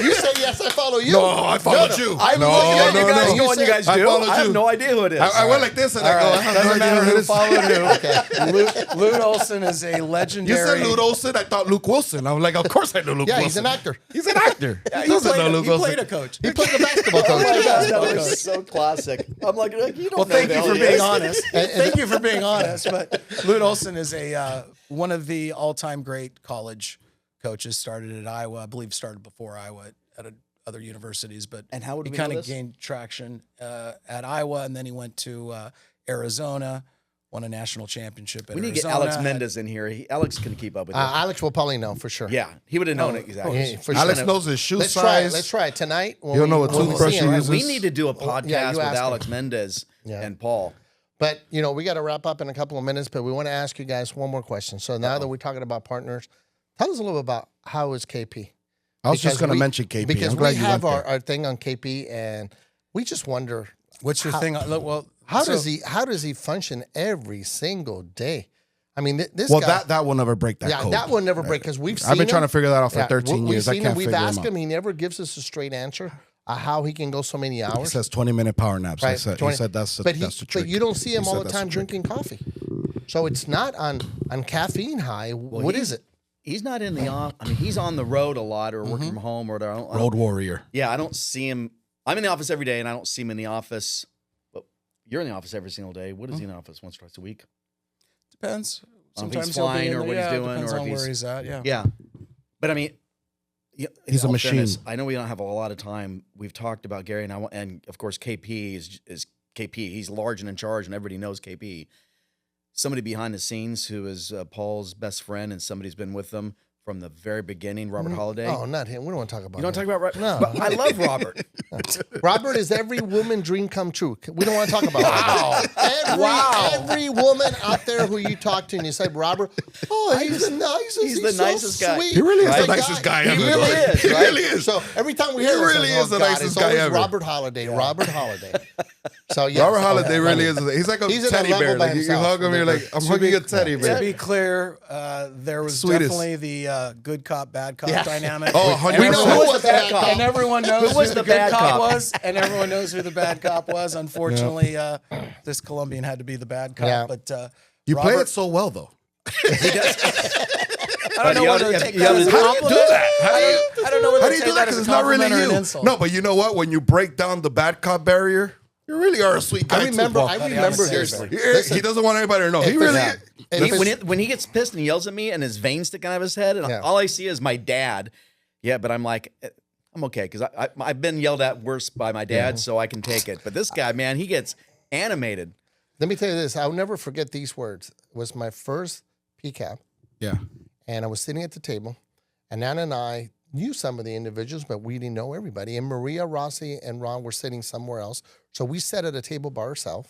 You say yes, I follow you. No, I followed you. I'm no, looking at no, you guys no. going, you guys I do? followed I have you. no idea who it is. I went like this and I go, I have Doesn't no idea matter who it who is. followed who. Lute Olson is a You legendary. said Luke Olson. I thought Luke Wilson. I'm like, of course I know Luke Yeah, Wilson. he's an actor. He's an actor. Yeah, He doesn't know Luke he Wilson. played a coach. He played the basketball Oh my coach. God, that Basketball was coach. so classic. I'm like you don't Well, know thank the you hell for he being is. honest. Thank you for being honest. But Lute Olson is one of the all-time great college coaches. Started at Iowa, I believe. Started before Iowa at other universities, but And how would he we know kind of this? gained traction at Iowa, and then he went to Arizona, won a national championship at We need to get Arizona. Alex Mendez in here. Alex can keep up with it. Alex will probably know for sure. Yeah, he would have known it exactly. Yeah, for Alex sure. knows his shoe Let's try it. size. Let's try it tonight. when You'll we- know what when we toothbrush see you him. use. We need to do a podcast yeah, you with ask him. Alex Mendez Yeah. and Paul. But, we got to wrap up in a couple of minutes, but we want to ask you guys one more question. So now that we're talking about partners, tell us a little bit about how is KP? I was just Because going to we- mention KP. Because I'm glad we you have went there. our thing on KP, and we just wonder What's your thing? Well, how so- does he function every single day? I mean, this Well, guy, that will never break that code. that will never break because we've seen I've been trying him. to figure that out for Yeah, 13 we've years. I seen can't him. We've figure asked him him. out. He never gives us a straight answer how he can go so many He hours. says 20-minute power naps. Right, He said 20 that's the trick. But you don't see him He all said the that's time trick. drinking coffee. So it's not on caffeine high. What is it? He's not in the off. I mean, he's on the road a lot or working from home or Road warrior. Yeah, I don't see him. I'm in the office every day, and I don't see him in the office. But you're in the office every single day. What is he in the office once or twice a week? Depends. On if he's he'll be flying in or there. what he's doing, Depends or on if where he's at. Yeah. Yeah, but I mean, He's in a all machine. fairness, I know we don't have a lot of time. We've talked about Gary, and of course KP is KP. He's large and in charge, and everybody knows KP. Somebody behind the scenes who is Paul's best friend, and somebody's been with them from the very beginning. Robert Holiday. Oh, not him. We don't want to talk about. You don't him. talk about Robert. No. But I love Robert. Robert is every woman's dream come true. We don't want to talk about Robert. Every woman out there who you talk to and you say, Robert, he's the nicest. He's the so nicest guy. sweet. He really is He's the nicest guy ever. He really is, He right? really is. So every time we hear He it, really is the nicest it's guy always ever. Robert Holiday. Robert Holiday. So yes, Robert Holiday really Robert. is. He's like a He's in a teddy level bear. by Like you himself. hug him, you're like, I'm hugging a teddy To bear. be clear, there was Sweetest. definitely the good cop, bad cop Yeah. dynamic. Oh, And 100%. We know who was the bad cop. And everyone knows Who was who the the good bad cop cop? was, and everyone knows who the bad cop was. Unfortunately, this Colombian had to be the bad cop. Yeah. But You play Robert- it so well, though. I don't know whether to take that as a How do you compliment. do that? I don't know whether How to do you take do that? that as Because a it's not really compliment or an you. insult. No, but you know what? When you break down the bad cop barrier, you really are a sweet guy. I remember. too, I Paul. remember. seriously. He doesn't want anybody to know. He If really. it's- if it's- When he gets pissed and he yells at me and his veins sticking out of his head, and Yeah. all I see is my dad. Yeah, but I'm like, I'm okay because I've been yelled at worse by my dad, so I can take it. But this guy, man, he gets animated. Let me tell you this. I'll never forget these words. It was my first PCAP, Yeah. and I was sitting at the table, and Nana and I knew some of the individuals, but we didn't know everybody. And Maria, Rossi, and Ron were sitting somewhere else. So we sat at a table by ourselves,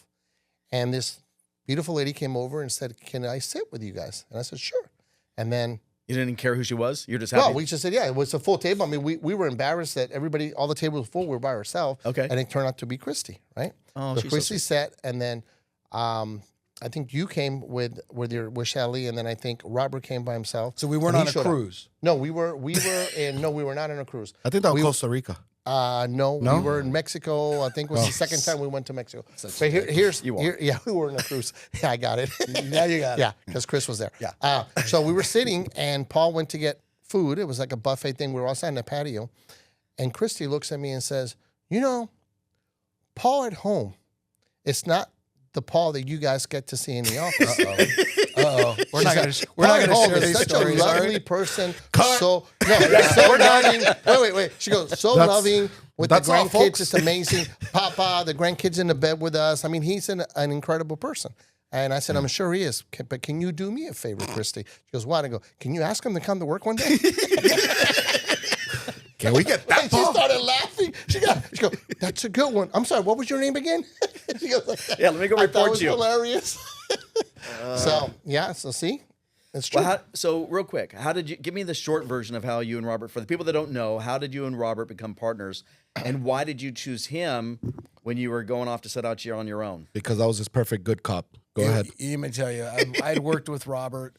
and this beautiful lady came over and said, "Can I sit with you guys?" And I said, "Sure." And then, You didn't care who she was. You're just happy. well, we just said, yeah, it was a full table. I mean, we were embarrassed that everybody, all the tables were full. We were by ourselves. Okay. And it turned out to be Christy, right? Oh, so she's so Christy sat, and then I think you came with Shelly, and then I think Robert came by himself. So we weren't And on he a showed up. cruise. No, we were we were not on a cruise. I think that was Costa Rica. No, we were in Mexico. I think it was the second time we went to Mexico. But yeah, we were on a cruise. Yeah, I got it. Now you got it. Yeah, because Chris was there. Yeah. So we were sitting, and Paul went to get food. It was like a buffet thing. We were all sat in the patio, and Christy looks at me and says, "You know, Paul at home, it's not the Paul that you guys get to see in the office." We're not going to Paul at home share is these such stories. a all lovely right? person. So loving. Wait. She goes, so loving with the that's all, grandkids. folks. It's amazing. Papa, the grandkids in the bed with us. I mean, he's an incredible person. And I said, I'm sure he is. But can you do me a favor, Christy? She goes, what? I go, can you ask him to come to work one day? Can we get that? And she started laughing. She goes, that's a good one. I'm sorry, what was your name again? She goes, Yeah, let me go I thought report it was you. hilarious. So see, it's true. Well, so real quick, how did you give me the short version of how you and Robert, for the people that don't know, how did you and Robert become partners, and why did you choose him when you were going off to set out here on your own? Because I was this perfect good cop. Go ahead. Let me tell you, I had worked with Robert,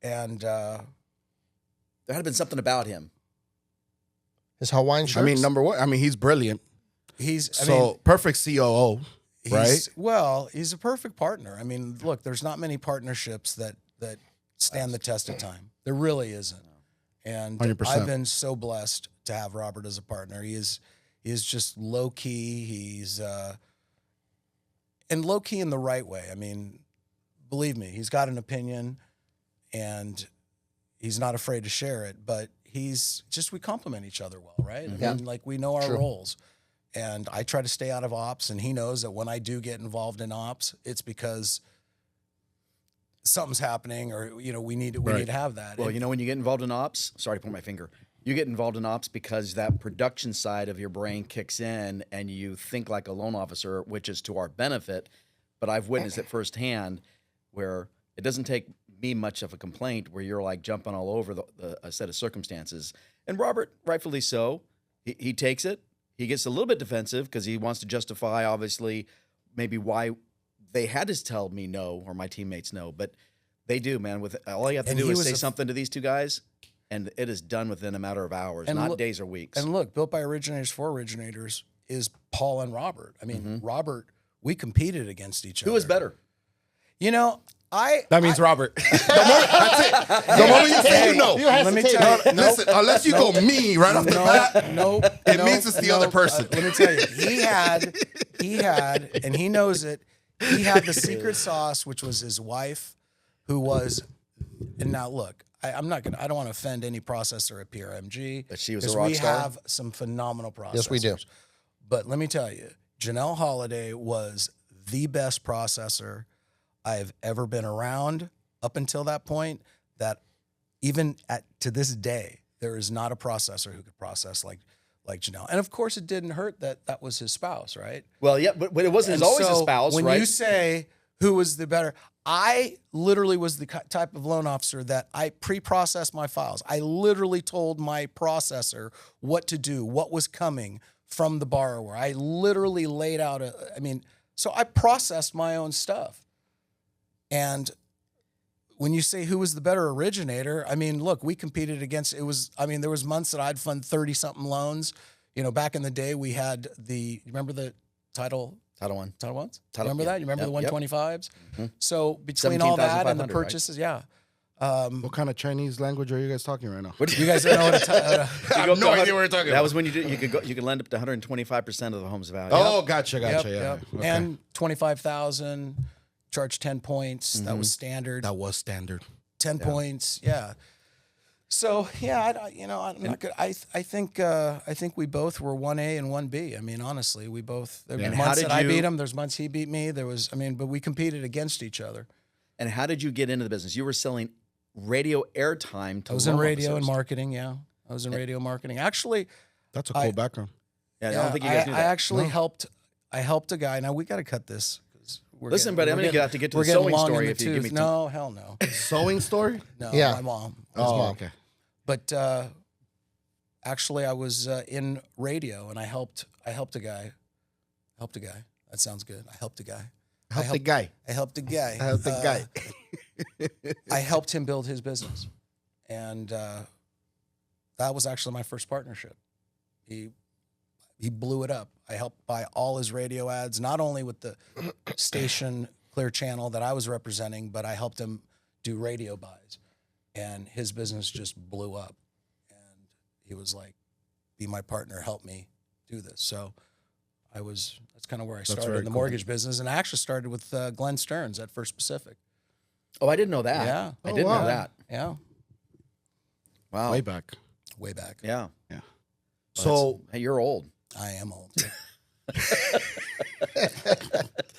and There had been something about him. His Hawaiian shirts. I mean, number one, he's brilliant. he's Perfect COO, right? He's a perfect partner. I mean, look, there's not many partnerships that stand the test of time. There really isn't. And 100%. I've been so blessed to have Robert as a partner. He is just low key. He's and low key in the right way. I mean, believe me, he's got an opinion, and he's not afraid to share it. But we complement each other well, right? I mean, like we know our roles. And I try to stay out of ops, and he knows that when I do get involved in ops, it's because something's happening, or we need to have that. Well, when you get involved in ops, sorry to point my finger, you get involved in ops because that production side of your brain kicks in, and you think like a loan officer, which is to our benefit. But I've witnessed it firsthand, where it doesn't take me much of a complaint where you're like jumping all over a set of circumstances. And Robert, rightfully so, he takes it. He gets a little bit defensive because he wants to justify, obviously, maybe why they had to tell me no or my teammates no. But They do, man. With all you have to And do he is was say a- something to these two guys, and it is done within a matter of hours, not look- days or weeks. And look, built by originators for originators is Paul and Robert. I mean, Robert, we competed against each other. Who is better? You know, That means Robert. That's it. The moment you say you know. let me tell you. Listen, unless you go me right off the bat, Nope. it means it's the other person. Let me tell you, he had, and he knows it. He had the secret sauce, which was his wife, who was. And now look, I don't want to offend any processor at PRMG. But she was a 'cause rock we star? have some phenomenal processors. Yes, we do. But let me tell you, Janelle Holiday was the best processor I've ever been around up until that point. That even to this day, there is not a processor who could process like Janelle. And of course, it didn't hurt that was his spouse, right? Well, yeah, but it wasn't And always a so spouse, when right? you say who was the better, I literally was the type of loan officer that I pre-processed my files. I literally told my processor what to do, what was coming from the borrower. I literally laid out so I processed my own stuff. And when you say who was the better originator, I mean, look, we competed against, there was months that I'd fund 30 something loans. You know, back in the day we had remember the Title One. Title ones? Title- Remember yeah. that? You remember Yep, the yep. 125s? So between all that and the 17,500, right? purchases, yeah. What kind of Chinese language are you guys talking right now? You guys don't know what I have no idea what you're talking That about. was when you could lend up to 125% of the home's value. Oh, gotcha. Yep, Yeah. yep. Okay. And 25,000, charge 10 points. That was standard. That was standard. 10 points, yeah. So yeah, I'm not good. I think we both were 1A and 1B. I mean, honestly, we both. There were And how months did that I you- beat him. There's months he beat me. But we competed against each other. And how did you get into the business? You were selling radio airtime to I was in loan radio and officers. marketing. Yeah, I was in radio marketing. Actually, That's a cool background. Yeah, I don't think you guys knew I that. actually helped. I helped a guy. Now we got to cut this. 'Cause Listen, buddy, I'm gonna have to get to we're the getting sewing long in story the if you give me tooth. No, hell no, Sewing story? no. Yeah. My mom. Oh, okay. But actually, I was in radio, and I helped a guy. Helped a guy. That sounds good. I helped a guy. Help the guy. I helped a guy. Help the guy. I helped him build his business, and that was actually my first partnership. He blew it up. I helped buy all his radio ads, not only with the station Clear Channel that I was representing, but I helped him do radio buys, and his business just blew up. And he was like, "Be my partner, help me do this." So that's kind of where I started very in the cool. mortgage business, and I actually started with Glenn Stearns at First Pacific. Oh, I didn't know that. Yeah. I Oh, didn't wow. know that. Yeah, Wow. Way back. way back. Yeah. Yeah. So hey, you're old. I am old.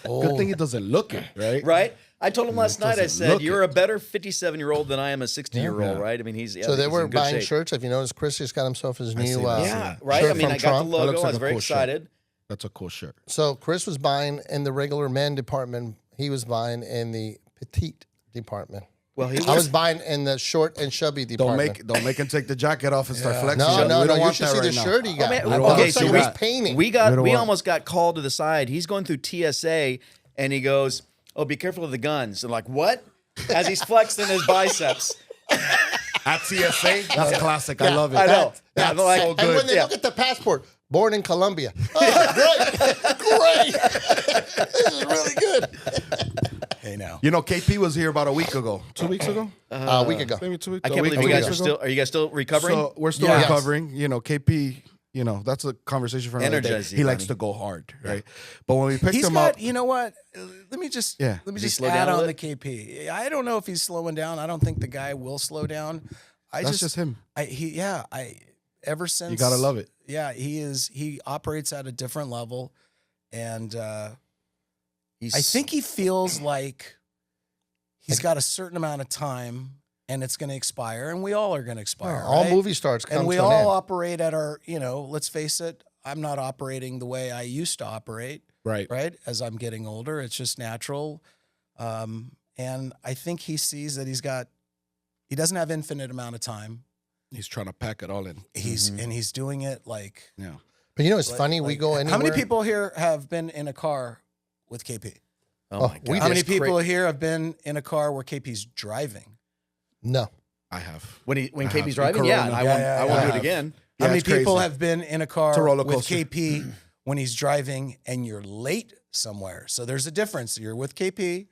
Good thing it doesn't look it, right? Right? I told him last night, I doesn't said, look you're a better 57-year-old than I am a 60-year-old, Yeah. right? I mean, he's So they he's were in good buying shape. shirts. If you notice, Chris just got himself his new see that. Yeah, right? shirt I mean, from I got Trump. the logo. looks I like was a very cool shirt. excited. That's a cool shirt. So Chris was buying in the regular men department. He was buying in the petite department. Well, he I was buying in the short and chubby department. Don't make him take the jacket off and start flexing. No, We no, don't no. You want should that see right the now. shirt he got. man, It don't looks okay, like so he we- was painting. We don't want- almost got called to the side. He's going through TSA, and he goes, "Oh, be careful of the guns." And like, what? As he's flexing his biceps. At TSA, that's classic. I love it. I know. That's Yeah, like- so And good. when they look at the passport, born in Colombia. Oh, great. Great. This is really good. Hey, now. You know, KP was here about a week ago. 2 weeks ago? A week ago. Maybe 2 weeks I ago. can't believe you Two guys weeks are ago. still. Are you guys still recovering? So we're still Yes. recovering. You know, KP, you know, that's a conversation for another day. Energize you, He likes buddy. to go hard, right? But when we picked He's him got, up, you know what? Let me just Yeah. Does he slow add down a on bit? the KP. I don't know if he's slowing down. I don't think the guy will slow down. that's just him. Ever since You gotta love it. Yeah, he operates at a different level, and I think he feels like he's got a certain amount of time and it's going to expire, and we all are going to expire. All right? movie stars come and we to an all end. operate at our, let's face it, I'm not operating the way I used to operate, Right. right? As I'm getting older, it's just natural. And I think he sees that he doesn't have infinite amount of time. He's trying to pack it all in. And he's doing it like, Yeah. But you know, it's funny. We go anywhere. how many people here have been in a car with KP? Oh my God. How many people here have been in a car where KP's driving? No. I have. When I KP's have. driving? In Yeah, Corona. I won't do have. it again. Yeah, How many it's people crazy. have been in a car It's a roller with coaster. KP when he's driving and you're late somewhere? So there's a difference. You're with KP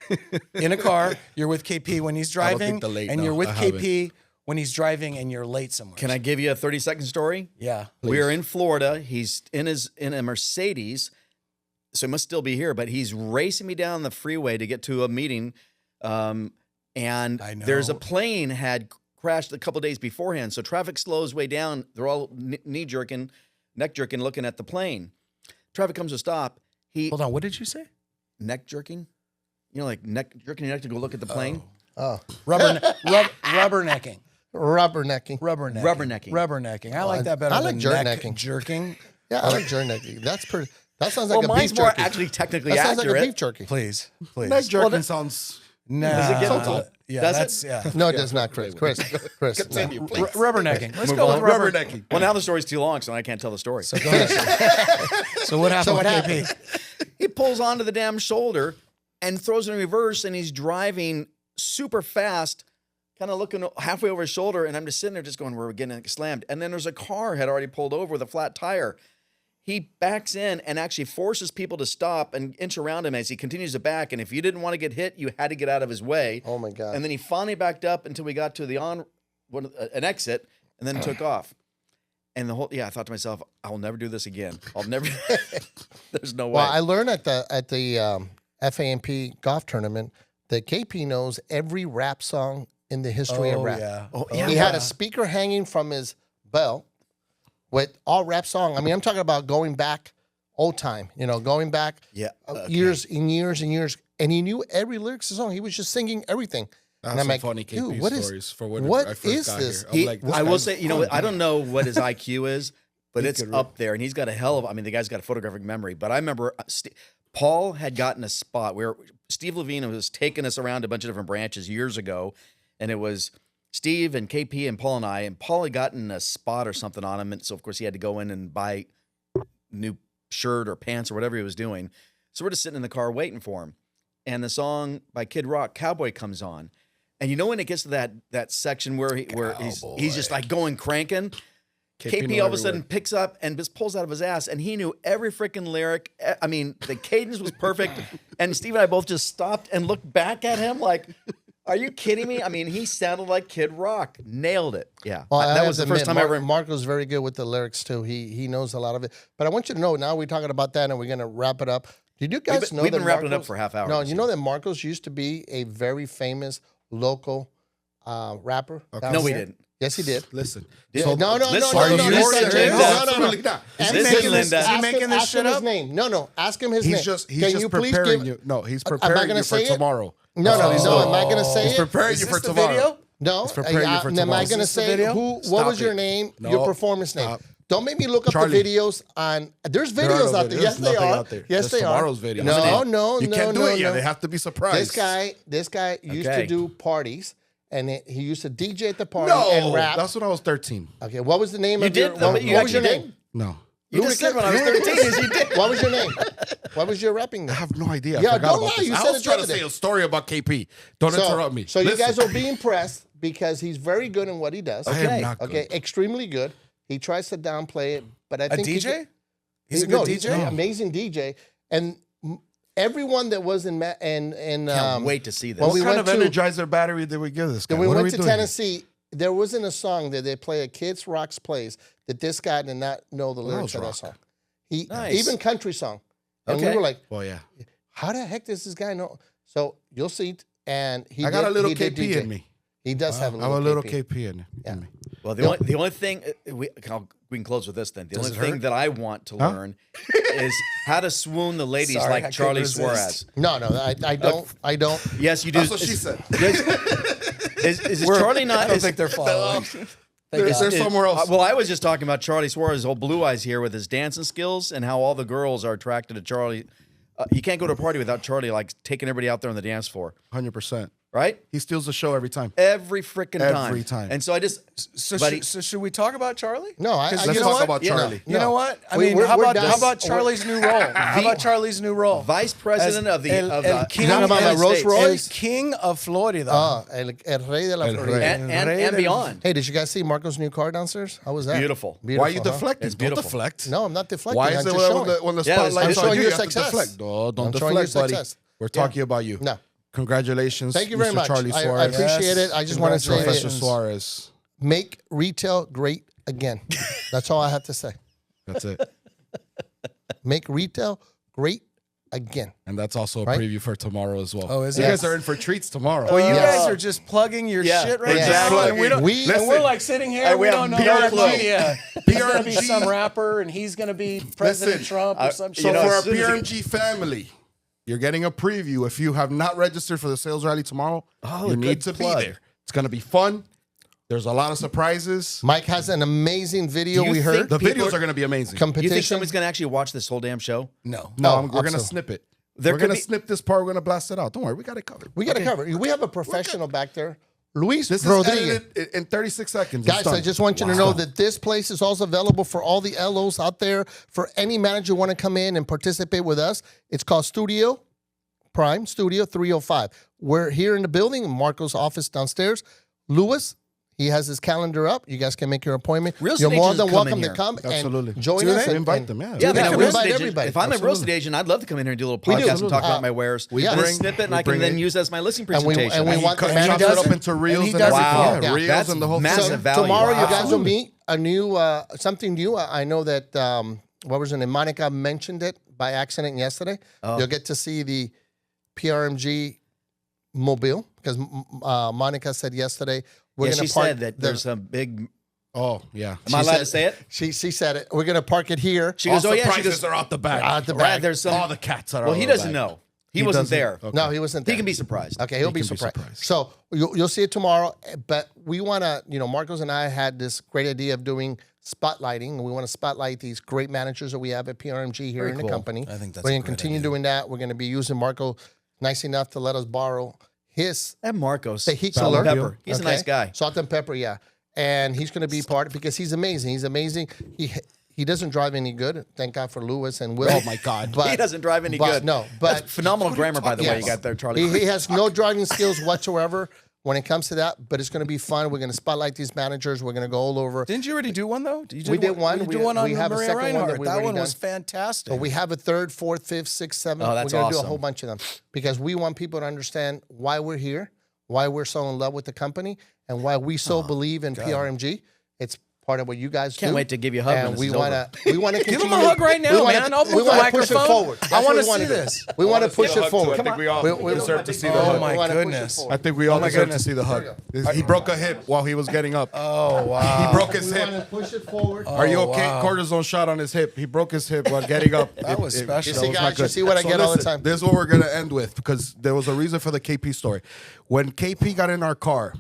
in a car. You're with KP when he's I don't driving, think the late, and no, you're with I KP when he's driving and you're late somewhere. Can I give you a 30-second story? Yeah. We're in Florida. He's in a Mercedes, so he must still be here. But he's racing me down the freeway to get to a meeting, and I know. there's a plane had crashed a couple days beforehand. So traffic slows way down. They're all neck jerking, looking at the plane. Traffic comes to stop. Hold on. What did you say? Neck jerking, like neck jerking your neck to go look at the plane. Oh. Rubbernecking. Rubbernecking. Rubbernecking. Rubbernecking. Rubbernecking. I like that better I like than jerk neck necking. jerking. Yeah, I like jerk necking. That's pretty. That sounds like Well, a mine's beef more jerky. actually technically That sounds accurate. like a beef jerky. Please. Neck jerking sounds. No. Does it get yeah, Does that's it? yeah. No, it does not, Chris. Chris. No. Rubbernecking. Let's Move go on. with Rubbernecking. Well, now the story's too long, so I can't tell the story. So what happened with KP? He pulls onto the damn shoulder and throws it in reverse, and he's driving super fast, kind of looking halfway over his shoulder, and I'm just sitting there just going, we're getting slammed. And then there's a car had already pulled over with a flat tire. He backs in and actually forces people to stop and inch around him as he continues to back. And if you didn't want to get hit, you had to get out of his way. Oh, my God. And then he finally backed up until we got to an exit, and then took off. And I thought to myself, I'll never do this again. I'll never. There's no way. Well, I learned at the FAMP golf tournament that KP knows every rap song in the history of rap. Yeah. Oh, yeah. He had a speaker hanging from his belt with all rap song. I mean, I'm talking about going back old time, going back years and years and years. And he knew every lyrics of the song. He was just singing everything. I And have I'm some like, funny dude, KP what is- stories for when what I first is got this? here. I'm like, this I will guy's say, fun. I don't know what his IQ is, but it's could up there. And he's got a hell of, the guy's got a photographic memory. But I remember Paul had gotten a spot where Steve Levine was taking us around a bunch of different branches years ago. And it was Steve and KP and Paul and I. And Paul had gotten a spot or something on him. And so, of course, he had to go in and buy new shirt or pants or whatever he was doing. So we're just sitting in the car waiting for him. And the song by Kid Rock, Cowboy, comes on. And when it gets to that section where he's just like going cranking, KP all of a sudden picks up and just pulls out of his ass, and he knew every freaking lyric. I mean, the cadence was perfect. And Steve and I both just stopped and looked back at him like, are you kidding me? I mean, he sounded like Kid Rock. Nailed it. Yeah. Well, that was the first time I ever. Marco's very good with the lyrics too. He knows a lot of it. But I want you to know, now we're talking about that and we're going to wrap it up. Did you guys know we've that been wrapping it up Marcos- for a half hour. No, you know that Marcos used to be a very famous local rapper? No, we didn't. Yes, he did. Listen. Yeah, no. listen, are you listen, serious? no. Listen, Linda. Is he making this ask him shit his up? name. No, ask him his name. He's just Can you please preparing give- you. No, he's Am I preparing gonna you for say it? tomorrow. No, That's what he's doing. am I going to say He's it? preparing Is you this for the tomorrow. video? No. He's preparing you for Am tomorrow. I Is going to this the say video? what Stop was your it. name, No. your performance name? Stop. Don't make me look up Charlie. the videos on. There's There are videos no out there. videos. Yes, they Nothing are. out there. Yes, Just they are. tomorrow's video. No. You can't do it yet. They have to be surprised. This guy used Okay. to do parties, and he used to DJ at the party No, and rap. that's when I was 13. Okay, what was the name You of your? did, though, What, but you what was your actually name? did. No. You just said when I was 13, yes, you did. What was your name? What was your rapping I name? have no idea. Yeah, I forgot don't about lie. this. You I said was it trying the to other say a story about KP. Don't interrupt me. So you guys Listen. will be impressed because he's very good in what he does. I am not good. Okay, extremely good. He tries to downplay it, but I A think DJ? He's a no, good he's DJ? an amazing DJ, and everyone that was in Can't wait to see this. when What we kind went of to- Energizer battery did we give this guy? When we What are went to doing? Tennessee, there wasn't a song that they play at Kids Rocks Plays that this guy did not know the lyrics of that rock. song. He Nice. even country song, and we Okay. were like, Well, yeah. "How the heck does this guy know?" So you'll see, and he I got did- a little he did KP DJ. in me. He does have a I'm little, a little KP. KP in Yeah. me. Well, the only thing we can close with this then. The only thing that I want to learn is how to swoon the ladies Sorry, I like couldn't Charlie resist. Suarez. No, I don't. I don't. Yes, you do. That's what she said. Is Charlie not? I don't is- think they're following. There's somewhere else. Well, I was just talking about Charlie Suarez, old Blue Eyes here with his dancing skills and how all the girls are attracted to Charlie. You can't go to a party without Charlie like taking everybody out there on the dance floor. 100%. right? He steals the show every time. Every freaking time. Every time. And so I just, So should we talk about Charlie? No, Let's you know talk what? about Charlie. You know what? I We- mean, we're- how we're about done. how about Charlie's new role? How about Charlie's new role? Vice President of the King of the United Rolls States. Royce? El King of Florida. El Rey de la El Florida. Rey. And beyond. Hey, did you guys see Marco's new car downstairs? How was that? Beautiful. Why are you huh? deflecting? It's Don't beautiful. deflect. No, I'm not deflecting. Why I'm is it just when showing. the Yeah, spotlight's I'm on showing you, your you have to success. deflect? No, don't I'm showing your deflect, buddy. success. We're talking about you. No. Congratulations. Thank you very Mr. much. Charlie I Suarez. appreciate it. I just want to say Professor it. Suarez. Make retail great again. That's all I have to say. That's it. Make retail great again. And that's also a Right? preview for tomorrow as well. Oh, is you it? guys are in for treats tomorrow. Well, you Yes. guys are just plugging your Yeah, shit right exactly. now, and we don't. We- and we're like sitting here, And we we don't know. have He's PRMG. going to be PRMG. some rapper, and he's going to be President Listen, Trump or some shit. So You know, for as our soon as you- PRMG family, you're getting a preview. If you have not registered for the sales rally tomorrow, you need to plug. be there. It's going to be fun. There's a lot of surprises. Mike has an amazing video Do you we think heard. The people videos are going to be amazing. You Competition. think somebody's going to actually watch this whole damn show? No. No, Oh, we're going to absolutely. snip it. There We're could going to be- snip this part. We're going to blast it out. Don't worry. We got it covered. We got to cover. We have a professional back there. Luis This is Rodriguez. edited in 36 seconds. It's Guys, done. I just want you to know that this place is also available for all the LOs out there. For any manager who want to come in and participate with us, it's called Studio Prime Studio 305. We're here in the building, in Marco's office downstairs. Louis, he has his calendar up. You guys can make your appointment. Real You're estate more agents than come welcome in to here. come Absolutely. and join Do us. they? We invite them, yeah. Yeah, we I mean, can a real invite estate everybody. agent, if I'm a real Absolutely. estate agent, I'd love to come in here and do a little We do. podcast and talk about my wares. we and have- then snip it, and we I can bring then it. use as my listing And we- presentation. and we He want the chops it managers- up into reels and he and does it everything. Wow. Yeah, reels That's and the whole massive thing. value. Tomorrow, you Wow. guys will meet a new, something new. I know that, what was her name? Monica mentioned it by accident yesterday. You'll get to see the PRMG mobile because Monica said yesterday, we're Yeah, going she to park. said that there's a big. Oh, yeah. Am I allowed to say it? She said it. We're going to park it here. She goes, All oh yeah. She surprises goes, are out the back. At the right, back. there's some. All the cats are Well, out he the doesn't back. know. He wasn't doesn't? there. Okay. No, he wasn't there. He can be surprised. Okay, he'll He be can be surprised. surprised. So you'll see it tomorrow. But we want to, Marcos and I had this great idea of doing spotlighting. And we want to spotlight these great managers that we have at PRMG here in the cool. company. I think that's we're a going to great continue idea. doing that. We're going to be using Marco nice enough to let us borrow his And Marcos. heat Salt and alert. pepper. He's a Okay? nice guy. Salt and pepper, yeah. And he's going to be part because he's amazing. He's amazing. He doesn't drive any good. Thank God for Lewis and Will. Oh, my God. But, He doesn't drive any but good. No, but That's phenomenal grammar, by the way, you got there, Charlie. he has no driving skills whatsoever when it comes to that. But it's going to be fun. We're going to spotlight these managers. We're going to go all over. Didn't you already do one though? We did one. You We- did one on we have a Maria second one that Reinhardt. we've That already one was done. fantastic. But we have a third, fourth, fifth, sixth, seventh. Oh, that's we're going to do a awesome. whole bunch of them because we want people to understand why we're here, why we're so in love with the company, and why we so believe in PRMG. It's part of what you guys do. Can't wait to give you a hug when And this we is want over. to. We want to Give continue. him a hug right now, we wanna- man. I'll we move the wanna push it microphone. forward. I That's wanna what we see do. this. We want to push it forward. I think we all We- deserve to see the Oh, hug. my We wanna push it goodness. forward. I think we all my deserve goodness. to see the hug. He broke a hip while he was getting up. Oh wow. He broke his We hip. want to push it forward. Are you okay? wow. Cortisone shot on his hip. He broke his hip while getting up. That was special. You see, was guys, not you good. see what I get all the listen, time. This is what we're going to end with because there was a reason for the KP story. When KP got in our car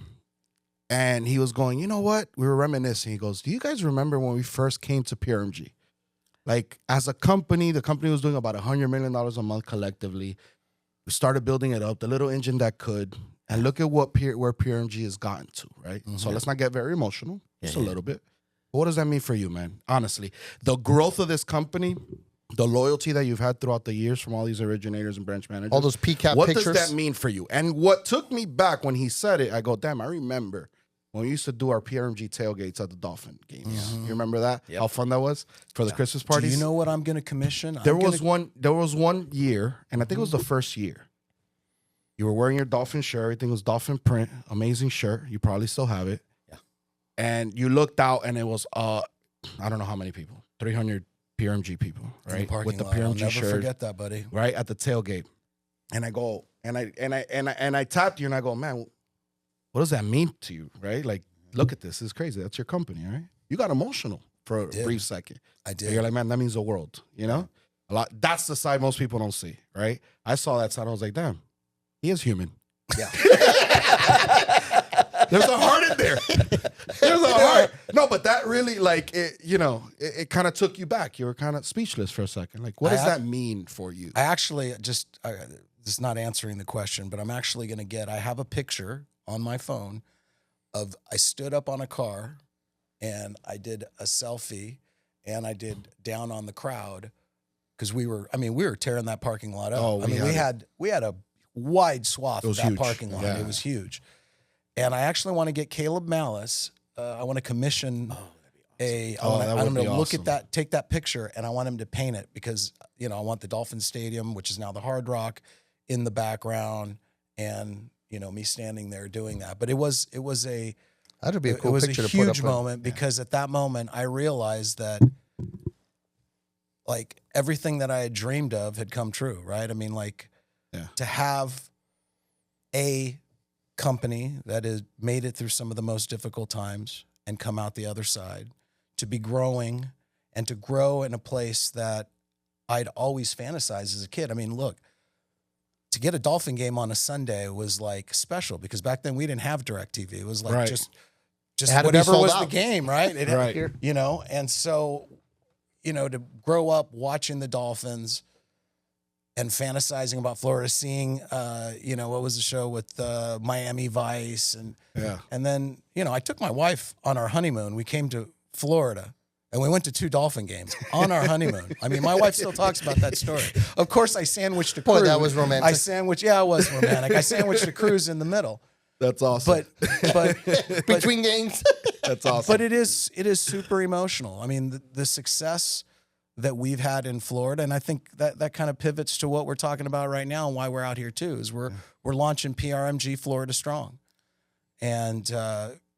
and he was going, you know what? We were reminiscing. He goes, do you guys remember when we first came to PRMG? Like, as a company, the company was doing about $100 million a month collectively. We started building it up, the little engine that could. And look at where PRMG has gotten to, right? So let's not get very emotional, just a little bit. But what does that mean for you, man? Honestly, the growth of this company, the loyalty that you've had throughout the years from all these originators and branch managers. All those PCAP What pictures. does that mean for you? And what took me back when he said it, I go, damn, I remember when we used to do our PRMG tailgates at the Dolphin games. You remember that? Yep. How fun that was for the Christmas Do parties? you know what I'm going to commission? There was one year, and I think it was the first year. You were wearing your Dolphin shirt. Everything was Dolphin print. Amazing shirt. You probably still have it. Yeah. And you looked out, and it was I don't know how many people. 300 PRMG people, in the right? parking With the lot. I'll PRMG never shirt, forget that, buddy. right at the tailgate. And I go, and I tapped you, and I go, man, what does that mean to you, right? Like, look at this. It's crazy. That's your company, right? You got emotional for a brief second. I And did. you're like, man, that means the world, you know? A lot. That's the side most people don't see, right? I saw that side. I was like, damn, he is human. Yeah. There's a heart in there. There's a heart. No, but that really, like, it kind of took you back. You were kind of speechless for a second. Like, what does that mean for you? I actually this is not answering the question, but I'm actually going to get, I have a picture on my phone of, I stood up on a car and I did a selfie and I did down on the crowd because we were tearing that parking lot up. Oh, we had a wide swath of that huge. parking lot. Yeah. It was huge. And I actually want to get Caleb Malice. I want to commission I'm going to look at that, take that picture, and I want him to paint it because, I want the Dolphin Stadium, which is now the Hard Rock, in the background, and, me standing there doing that. But it was a That'd be a cool it was picture a to put up. huge moment because at that moment I realized that like everything that I had dreamed of had come true, right? I mean, like to have a company that has made it through some of the most difficult times and come out the other side, to be growing and to grow in a place that I'd always fantasized as a kid. I mean, look, to get a Dolphin game on a Sunday was like special because back then we didn't have DirecTV. It was like just whatever was the game, right? And so, to grow up watching the Dolphins and fantasizing about Florida, seeing, what was the show with Miami Vice, and then, I took my wife on our honeymoon. We came to Florida, and we went to 2 Dolphin games on our honeymoon. I mean, my wife still talks about that story. Of course, I sandwiched a cruise. Boy, that was romantic. It was romantic. I sandwiched a cruise in the middle. That's awesome. But Between games. That's awesome. But it is super emotional. I mean, the success that we've had in Florida, and I think that kind of pivots to what we're talking about right now and why we're out here too, is we're launching PRMG Florida Strong. And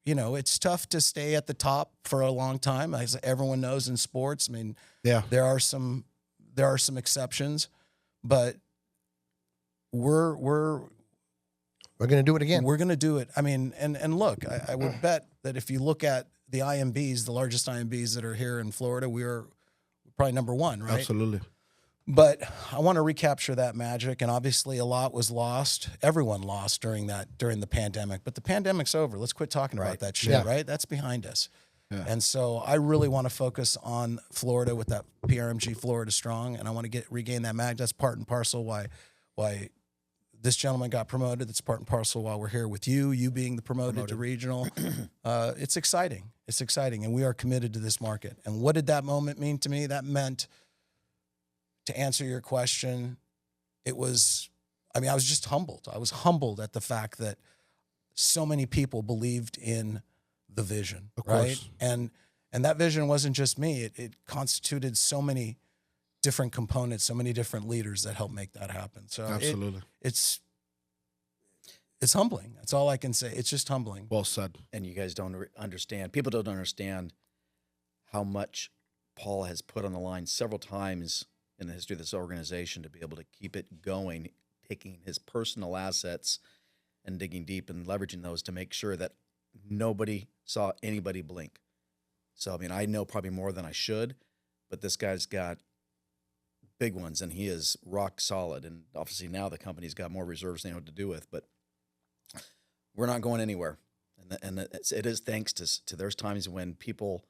it's tough to stay at the top for a long time, as everyone knows in sports. I mean, there are some exceptions, but we're going to do it again. We're going to do it. I mean, and look, I would bet that if you look at the IMBs, the largest IMBs that are here in Florida, we're probably number 1, right? Absolutely. But I want to recapture that magic, and obviously a lot was lost. Everyone lost during the pandemic, but the pandemic's over. Let's quit talking about that shit, right? That's behind us. Yeah. And so I really want to focus on Florida with that PRMG Florida Strong, and I want to regain that magic. That's part and parcel why this gentleman got promoted. That's part and parcel while we're here with you being the promoted to regional. It's exciting. It's exciting, and we are committed to this market. And what did that moment mean to me? That meant, to answer your question, I was just humbled. I was humbled at the fact that so many people believed in the vision, right? And that vision wasn't just me. It constituted so many different components, so many different leaders that helped make that happen. So absolutely, it's humbling. That's all I can say. It's just humbling. Well said. And you guys don't understand. People don't understand how much Paul has put on the line several times in the history of this organization to be able to keep it going, taking his personal assets and digging deep and leveraging those to make sure that nobody saw anybody blink. So, I mean, I know probably more than I should, but this guy's got big ones, and he is rock solid. And obviously now the company's got more reserves than they know what to do with, but we're not going anywhere. And it is thanks to there's times when people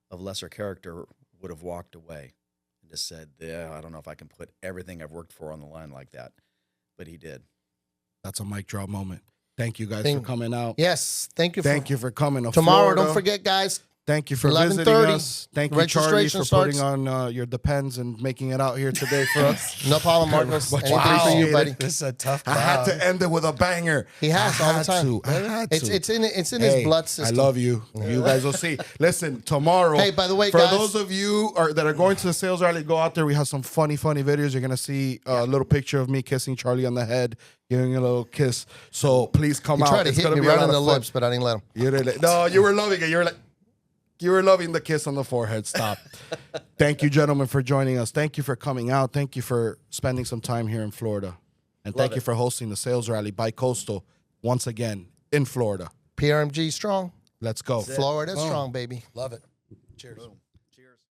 of lesser character would have walked away and just said, I don't know if I can put everything I've worked for on the line like that. But he did. That's a mic drop moment. Thank you guys for coming out. Yes, thank you. Thank you for coming to tomorrow. Florida. Don't forget, guys. Thank you for visiting us. Thank you, Charlie, for putting on your Depends and making it out here today for us. No problem, Marcos. Anything for you, buddy. This is a tough crowd. I had to end it with a banger. He has all the time. I had to. It's in his blood system. I love you. You guys will see. Listen, tomorrow. Hey, by the way, for guys, those of you that are going to the sales rally, go out there. We have some funny videos. You're gonna see a little picture of me kissing Charlie on the head, giving a little kiss. So please come out. You tried to hit me right on the lips, but I didn't let him. You didn't. No, you were loving it. You were loving the kiss on the forehead. Stop. Thank you, gentlemen, for joining us. Thank you for coming out. Thank you for spending some time here in Florida. And thank you for hosting the sales rally by Coastal once again in Florida. PRMG strong. Let's go. Florida strong, baby. Love it. Cheers. Boom.